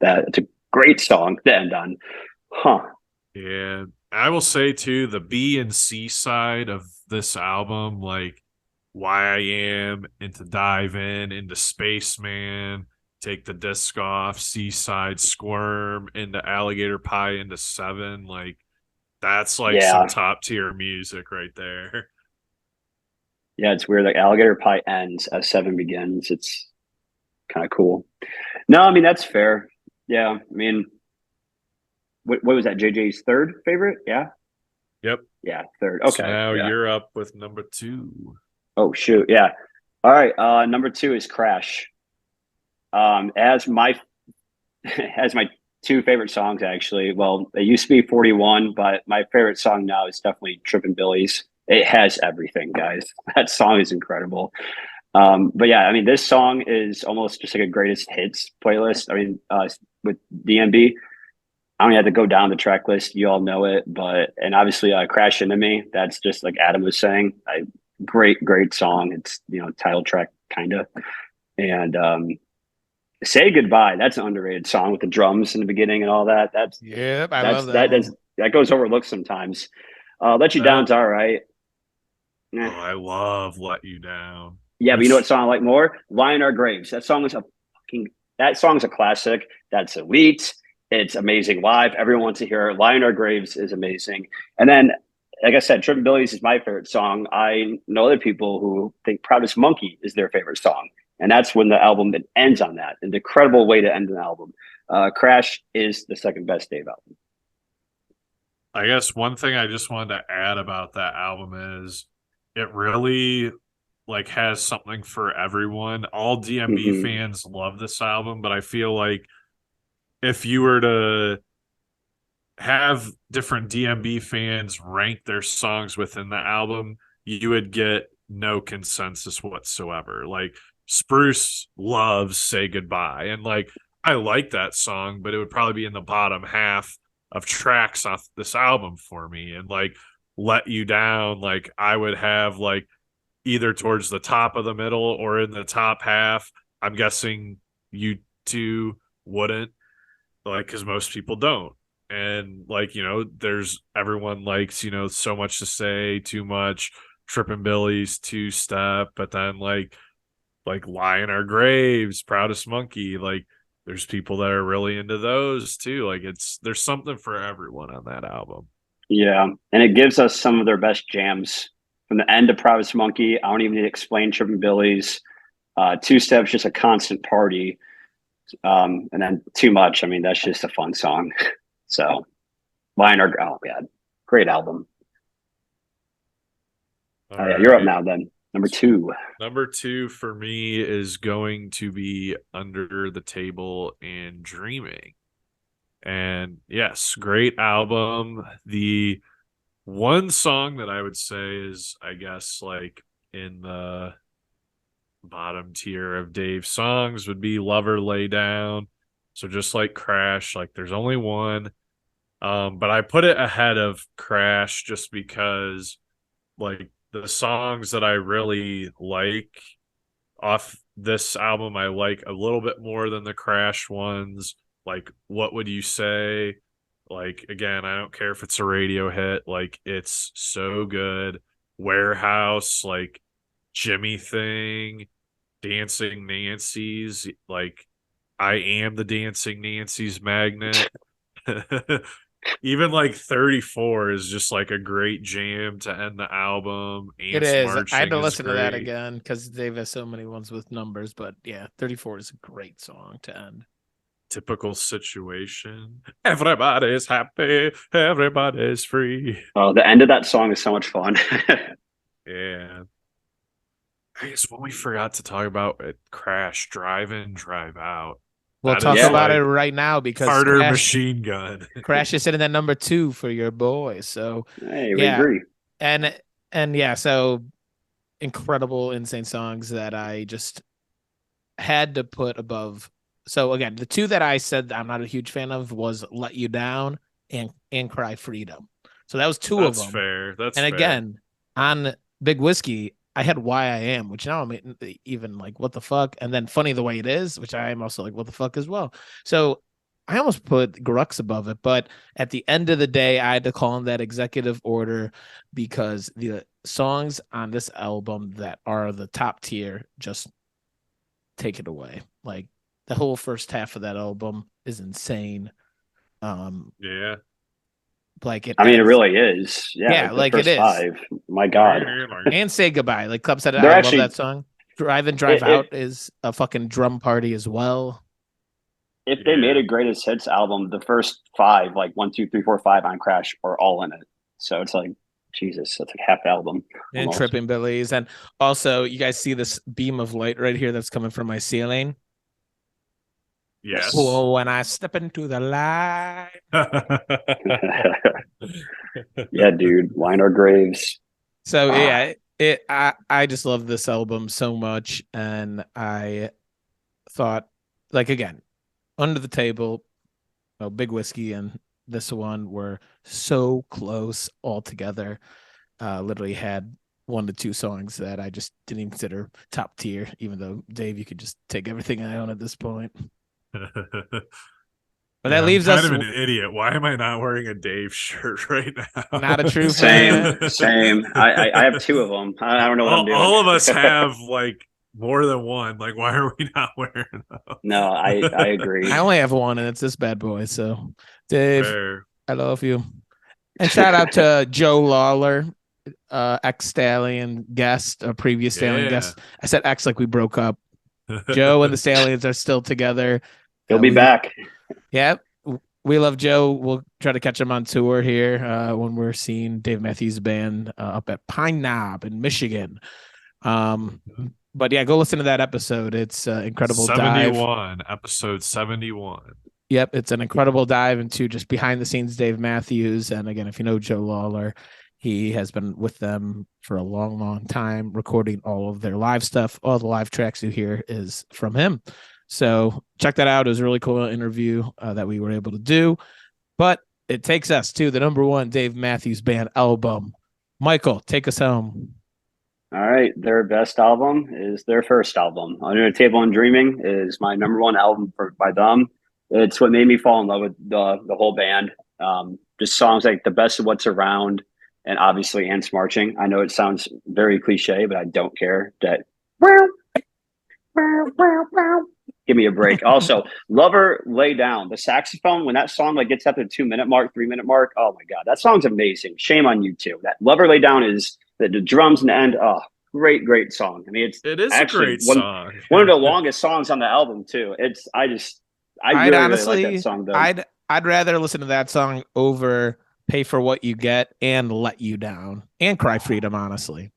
That it's a great song to end on. Huh.
Yeah, I will say too, the B and C side of this album, like "Why I Am," into "Dive In," into "Spaceman," "Take the Disc Off," "Seaside," "Squirm," into "Alligator Pie," into 7. Like that's some top tier music right there.
Yeah, it's weird. Like Alligator Pie ends as 7 begins. It's kind of cool. No, I mean that's fair. Yeah, I mean, what was that? JJ's 3rd favorite? Yeah.
Yep.
Yeah, 3rd. Okay.
So now
yeah.
you're up with number 2.
Oh shoot, yeah. All right. Number 2 is "Crash." As my 2 favorite songs, actually. Well, it used to be 41, but my favorite song now is definitely "Trippin' Billies." It has everything, guys. That song is incredible. But yeah, I mean, this song is almost just like a greatest hits playlist. I mean, with DMB, I don't have to go down the track list. You all know it, and obviously "Crash Into Me." That's just like Adam was saying. Great song. It's, title track kind of. And Say Goodbye. That's an underrated song with the drums in the beginning and all that.
Yep, I
That's
love that one.
that goes overlooked sometimes. Let You Down's all right.
Oh,
Eh.
I love Let You Down.
Yeah, but you know what song I like more? Lie in Our Graves. That song is a classic. That's elite. It's amazing live. Everyone wants to hear it. Lie in Our Graves is amazing. And then, like I said, Trippin' Billies is my favorite song. I know other people who think Proudest Monkey is their favorite song. And that's when the album it ends on that. An incredible way to end an album. Crash is the second best Dave album.
I guess one thing I just wanted to add about that album is it really like has something for everyone. All DMB
Mhm.
fans love this album, but I feel like if you were to have different DMB fans rank their songs within the album, you would get no consensus whatsoever. Like Spruce loves Say Goodbye, and like I like that song, but it would probably be in the bottom half of tracks off this album for me. And like Let You Down, like I would have like either towards the top of the middle or in the top half. I'm guessing you two wouldn't, like, because most people don't. And like, you know, there's everyone likes, you know, So Much to Say, Too Much, Trippin' Billy's, Two Step, but then like Lie in Our Graves, Proudest Monkey, like there's people that are really into those too. Like there's something for everyone on that album.
Yeah, and it gives us some of their best jams from the end of Proudest Monkey. I don't even need to explain Trippin' Billies. Two Steps, just a constant party. And then Too Much. I mean, that's just a fun song. So, oh yeah, great album.
All
Oh yeah, you're up
right.
now. Then number two.
Number two for me is going to be Under the Table and Dreaming. And yes, great album. The one song that I would say is, I guess, like in the bottom tier of Dave's songs would be Lover Lay Down. So just like Crash, like there's only one. But I put it ahead of Crash just because like the songs that I really like off this album, I like a little bit more than the Crash ones. Like What Would You Say? Like again, I don't care if it's a radio hit, like it's so good. Warehouse, like Jimmy Thing, Dancing Nancy's, like I Am the Dancing Nancy's Magnet. Even like 34 is just like a great jam to end the album.
It
Ants
is. I had
Marching
to
is
listen to that
great.
again because Dave has so many ones with numbers. But yeah, 34 is a great song to end.
Typical Situation. Everybody's happy. Everybody's free.
Oh, the end of that song is so much fun.
Yeah. I guess what we forgot to talk about at Crash, Drive In, Drive Out.
We'll
That
talk
is
about
like
it right now because
Carter
Crash,
Machine Gun.
Crash is sitting at number 2 for your boy. So
Hey, we
yeah,
agree.
and yeah, so incredible, insane songs that I just had to put above. So again, the two that I said I'm not a huge fan of was Let You Down and Cry Freedom. So that was two of
That's
them.
fair. That's
And
fair.
again, on Big Whiskey, I had Why I Am, which now I'm even like, what the fuck? And then Funny the Way It Is, which I am also like, what the fuck as well. So I almost put Grux above it, but at the end of the day, I had to call in that executive order because the songs on this album that are the top tier just take it away. Like the whole first half of that album is insane.
Yeah.
Like it
I mean, it
ends-
really is. Yeah,
like
the
it
first
is.
5. My God.
And Say Goodbye. Like Club said,
They're
I
actually-
love that song. Drive and Drive
It-
Out is a fucking drum party as well.
If they
Yeah.
made a greatest hits album, the first 5, like 1, 2, 3, 4, 5 on Crash, are all in it. So it's like, Jesus, that's like half the album.
And
almost.
Tripping Billies. And also, you guys see this beam of light right here that's coming from my ceiling?
Yes.
Oh, when I step into the light.
Yeah, dude. Line Our Graves.
So yeah, I just love this album so much, and I thought, like again, Under the Table, Big Whiskey, and this one were so close all together. Literally had 1 to 2 songs that I just didn't even consider top tier, even though Dave, you could just take everything I own at this point. But that leaves
I'm
us
kind of an idiot. Why am I not wearing a Dave shirt right now?
not a true
Same,
fan.
same. I have 2 of them. I don't know what I'm doing.
All of us have like more than one. Like, why are we not wearing them?
No, I agree.
I only have one, and it's this bad boy. So, Dave,
Fair.
I love you. And shout out to Joe Lawler, ex-Stallion guest, a previous Stallion
Yeah.
guest. I said ex like we broke up. Joe and the Stallions are still together.
He'll be back.
Yeah, we love Joe. We'll try to catch him on tour here when we're seeing Dave Matthews Band up at Pine Knob in Michigan. But yeah, go listen to that episode. It's incredible
71,
dive.
episode 71.
Yep, it's an incredible dive into just behind the scenes Dave Matthews. And again, if you know Joe Lawler, he has been with them for a long, long time, recording all of their live stuff. All the live tracks you hear is from him. So check that out. It was a really cool interview that we were able to do. But it takes us to the #1 Dave Matthews Band album. Michael, take us home.
All right, their best album is their first album. Under the Table and Dreaming is my #1 album by them. It's what made me fall in love with the whole band. Just songs like The Best of What's Around and obviously Ants Marching. I know it sounds very cliche, but I don't care. That give me a break. Also, Lover Lay Down. The saxophone, when that song like gets up to the 2-minute mark, 3-minute mark, oh my God, that song's amazing. Shame on you too. That Lover Lay Down is the drums and the end. Oh, great song. I mean,
It is
actually
a great song.
one of the longest songs on the album too. I really
honestly,
like that song though.
I'd rather listen to that song over Pay for What You Get and Let You Down and Cry Freedom, honestly.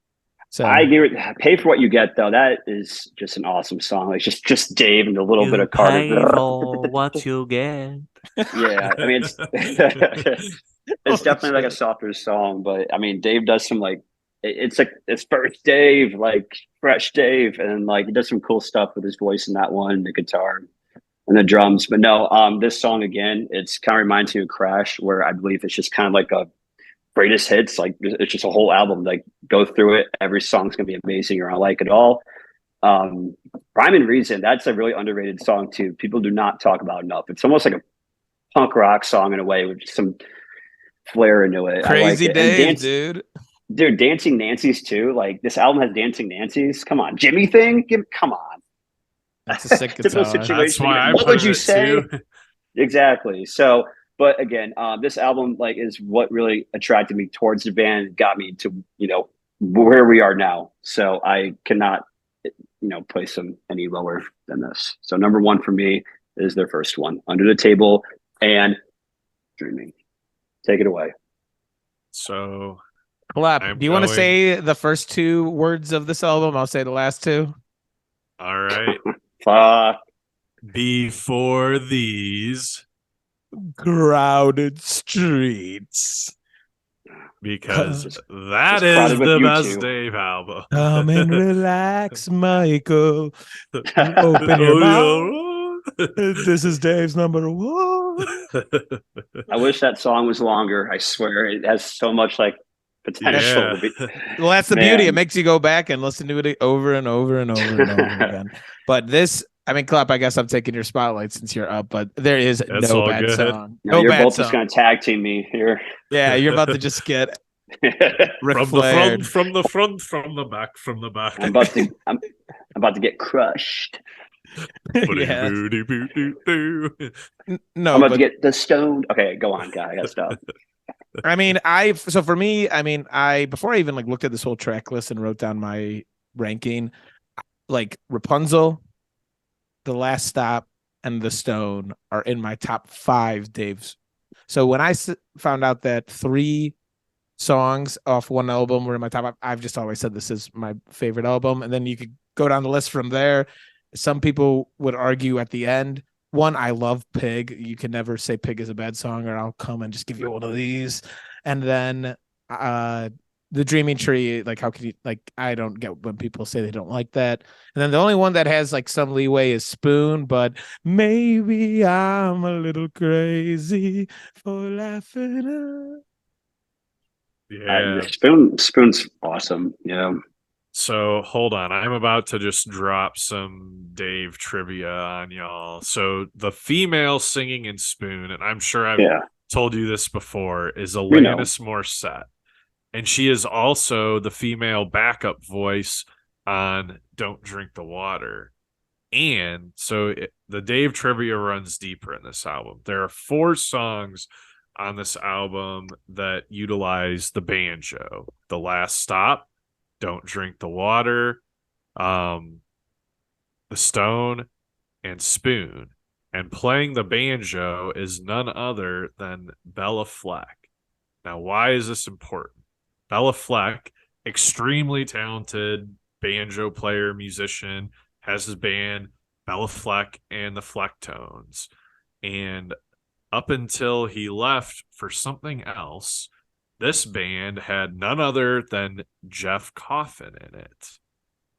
So
I agree with Pay for What You Get though. That is just an awesome song. Like just Dave and a little bit of Carter.
Pay for what you get.
Yeah, I mean it's definitely like a softer song, but I mean Dave does some like it's like it's first Dave, like fresh Dave, and like he does some cool stuff with his voice in that one, the guitar and the drums. But no, this song again, it's kind of reminds me of Crash, where I believe it's just kind of like a greatest hits. Like it's just a whole album. Like go through it, every song's gonna be amazing. You're gonna like it all. Rhyme and Reason, that's a really underrated song too. People do not talk about enough. It's almost like a punk rock song in a way with some flair into it.
Crazy
I like it.
Dave, dude.
Dude, Dancing Nancy's too. Like this album has Dancing Nancy's. Come on, Jimmy thing. Come on.
That's a sick
Typical
guitar.
situation.
That's why I
What
put
would you
it
say?
too.
Exactly. So, but again, this album like is what really attracted me towards the band, got me to where we are now. So I cannot place them any lower than this. So #1 for me is their first one, Under the Table and Dreaming. Take it away.
So
Clap.
I'm
Do you want to
going-
say the first 2 words of this album? I'll say the last 2.
all right.
Fuck.
Before these,
Crowded streets.
because
Just
that
crowded
is
with
the
you
best
two.
Dave album.
Come and relax, Michael. Open your mouth. This is Dave's #1.
I wish that song was longer. I swear it has so much like potential to be.
Well, that's the
Man.
beauty. It makes you go back and listen to it over and over and over and over again. But this, I mean, Clap, I guess I'm taking your spotlight since you're up, but there is
That's
no
all
bad
good.
song.
No,
No
you're
bad
both
song.
just gonna tag team me here.
Yeah, you're about to just get Ric
from the
Flair.
front, from the front, from the back, from the back.
I'm about to get crushed.
Yeah.
Booty-boo-doo-doo.
No,
I'm about to
but
get the stone. Okay, go on, guy. I gotta stop.
I mean, for me, I mean, before I even like looked at this whole track list and wrote down my ranking, like Rapunzel, The Last Stop, and The Stone are in my top 5 Dave's. So when I found out that 3 songs off one album were in my top, I've just always said this is my favorite album. And then you could go down the list from there. Some people would argue at the end. One, I love Pig. You can never say Pig is a bad song, or I'll come and just give you one of these. And then The Dreaming Tree, like how can you, like, I don't get when people say they don't like that. And then the only one that has like some leeway is Spoon, but maybe I'm a little crazy for laughing.
Yeah.
Spoon's awesome. Yeah.
So hold on. I'm about to just drop some Dave trivia on y'all. So the female singing in Spoon, and I'm sure I've
Yeah.
told you this before, is
We know.
Alanis Morissette. And she is also the female backup voice on Don't Drink the Water. And so the Dave trivia runs deeper in this album. There are 4 songs on this album that utilize the banjo. The Last Stop, Don't Drink the Water, The Stone, and Spoon. And playing the banjo is none other than Bella Fleck. Now, why is this important? Bella Fleck, extremely talented banjo player, musician, has his band Bella Fleck and the Flecktones. And up until he left for something else, this band had none other than Jeff Coffin in it.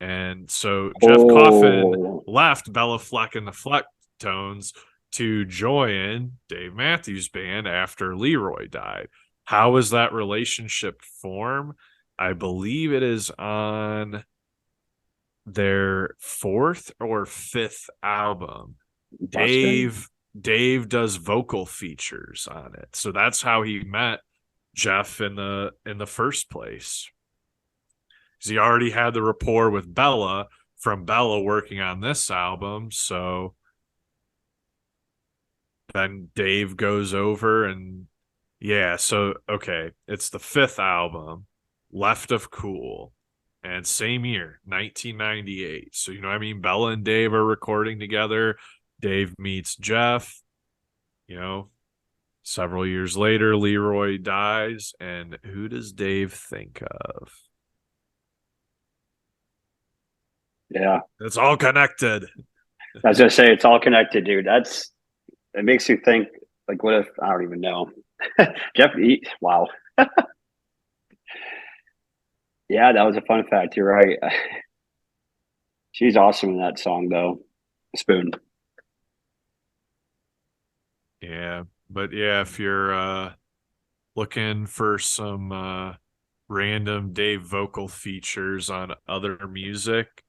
And so Jeff Coffin left Bella Fleck and the Flecktones to join Dave Matthews Band after Leroy died. How is that relationship form? I believe it is on their 4th or 5th album. Dave does vocal features on it. So that's how he met Jeff in the first place. Because he already had the rapport with Bella from Bella working on this album. So then Dave goes over and so okay, it's the 5th album, Left of Cool. And same year, 1998. So, Bella and Dave are recording together. Dave meets Jeff. Several years later, Leroy dies. And who does Dave think of?
Yeah.
It's all connected.
I was going to say, it's all connected, dude. It makes you think, like, what if, I don't even know. Wow. Yeah, that was a fun fact. You're right. She's awesome in that song, though. Spoon.
Yeah, but if you're looking for some random Dave vocal features on other music,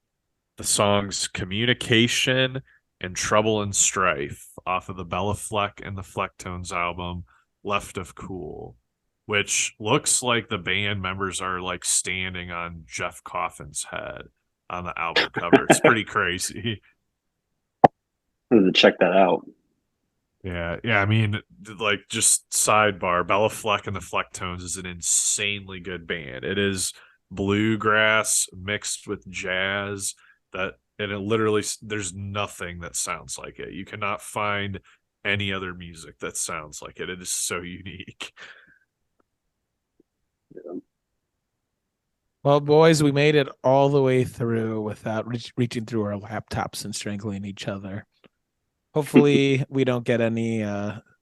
the songs Communication and Trouble and Strife off of the Bella Fleck and the Flecktones album, Left of Cool, which looks like the band members are like standing on Jeff Coffin's head on the album cover. It's pretty crazy.
I'm going to check that out.
Yeah. Like, just sidebar, Bella Fleck and the Flecktones is an insanely good band. It is bluegrass mixed with jazz, and it literally, there's nothing that sounds like it. You cannot find any other music that sounds like it. It is so unique.
Well, boys, we made it all the way through without reaching through our laptops and strangling each other. Hopefully, we don't get any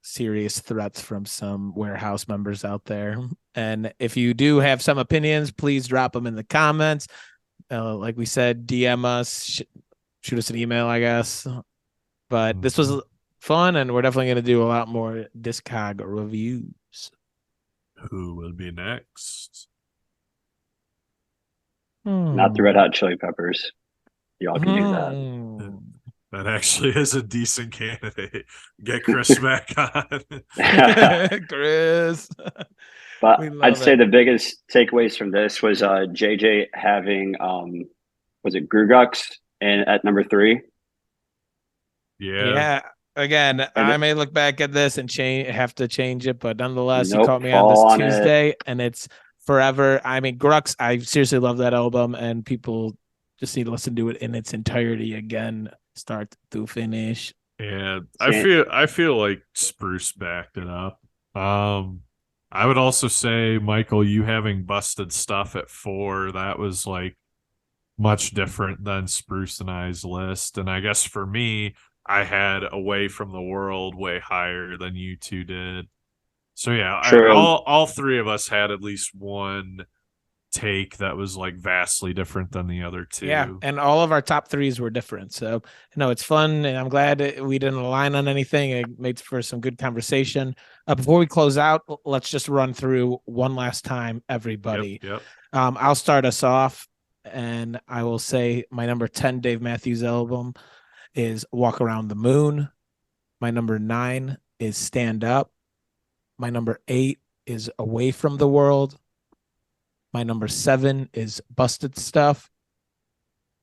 serious threats from some warehouse members out there. And if you do have some opinions, please drop them in the comments. Like we said, DM us, shoot us an email, I guess. But this was fun, and we're definitely going to do a lot more Discog reviews.
Who will be next?
Not the Red Hot Chili Peppers. Y'all can do that.
That actually is a decent candidate. Get Chris back on.
Chris.
But I'd say the biggest takeaways from this was JJ having was it Grugux at number 3?
Yeah.
Again, I may look back at this and have to change it, but nonetheless, you
Nope,
caught me on this
fall on
Tuesday, and it's forever. I mean, Grux, I seriously love that album, and people just need to listen to it in its entirety again, start to finish.
Yeah, I feel like Spruce backed it up. I would also say, Michael, you having Busted Stuff at 4, that was like much different than Spruce and I's list. And I guess for me, I had Away from the World way higher than you two did. So yeah, all 3 of us had at least one take that was like vastly different than the other two.
Yeah, and all of our top threes were different. So, it's fun, and I'm glad we didn't align on anything. It made for some good conversation. Before we close out, let's just run through one last time, everybody.
Yep.
I'll start us off, and I will say my number 10 Dave Matthews album is Walk Around the Moon. My number 9 is Stand Up. My number 8 is Away from the World. My number 7 is Busted Stuff.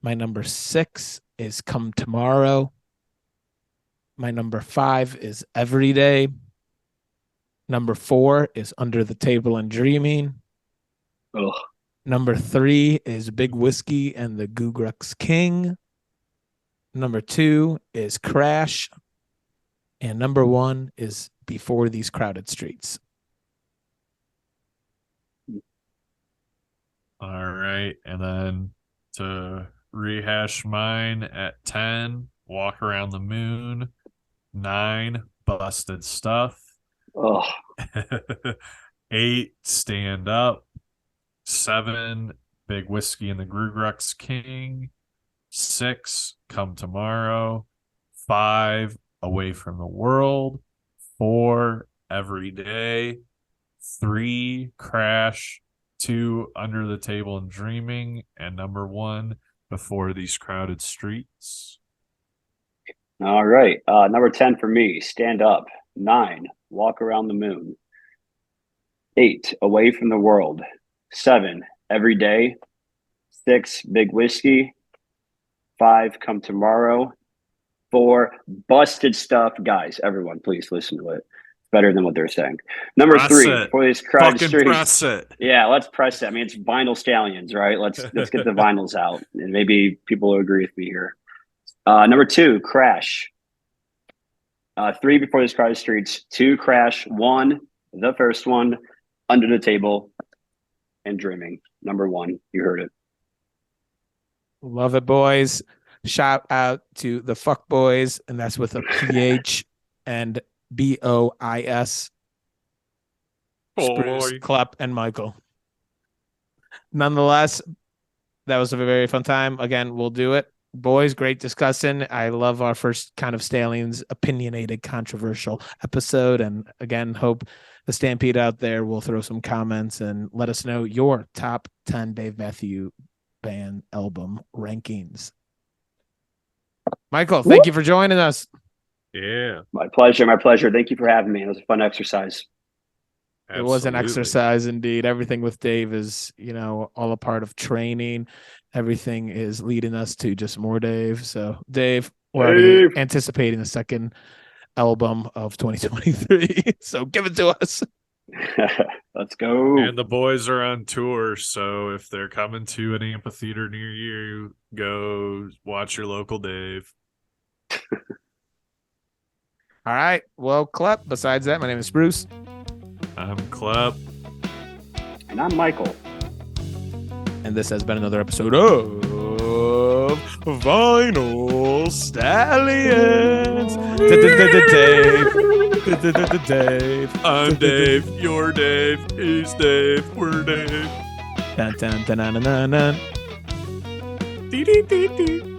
My number 6 is Come Tomorrow. My number 5 is Every Day. Number 4 is Under the Table and Dreaming.
Ugh.
Number 3 is Big Whiskey and the Goo Grux King. Number 2 is Crash. And number 1 is Before These Crowded Streets.
All right. And then to rehash mine at 10, Walk Around the Moon. 9, Busted Stuff.
Ugh.
8, Stand Up. 7, Big Whiskey and the Goo Grux King. 6, Come Tomorrow. 5, Away from the World. 4, Every Day. 3, Crash. 2, Under the Table and Dreaming. And number 1, Before These Crowded Streets.
All right. Number 10 for me, Stand Up. 9, Walk Around the Moon. 8, Away from the World. 7, Every Day. 6, Big Whiskey. 5, Come Tomorrow. 4, Busted Stuff. Guys, everyone, please listen to it. It's better than what they're saying. Number
Press
3,
it.
Before These Crowded
Fucking
Streets.
press it.
Yeah, let's press it. I mean, it's vinyl Stallions, right? Let's get the vinyls out, and maybe people will agree with me here. Number 2, Crash. 3, Before These Crowded Streets. 2, Crash. 1, the first one, Under the Table and Dreaming. Number 1, you heard it.
Love it, boys. Shout out to the Fuck Boys, and that's with a PH and BOIS. Spruce,
Boy.
Klepp, and Michael. Nonetheless, that was a very fun time. Again, we'll do it. Boys, great discussing. I love our first kind of Stallions opinionated, controversial episode. And again, hope the Stampede out there will throw some comments and let us know your top 10 Dave Matthews Band album rankings. Michael, thank you for joining us.
Yeah.
My pleasure. My pleasure. Thank you for having me. It was a fun exercise.
It was an
Absolutely.
exercise indeed. Everything with Dave is, all a part of training. Everything is leading us to just more Dave. So, Dave, we're already anticipating the second album of 2023. So, give it to us.
Let's go.
And the boys are on tour, so if they're coming to an amphitheater near you, go watch your local Dave.
All right. Well, Klepp, besides that, my name is Bruce.
I'm Klepp.
And I'm Michael.
And this has been another episode of Vinyl Stallions. Dave.
I'm Dave. You're Dave. He's Dave. We're Dave.
Dun, dun, dun, dun, dun, dun.
Dee, dee, dee, dee.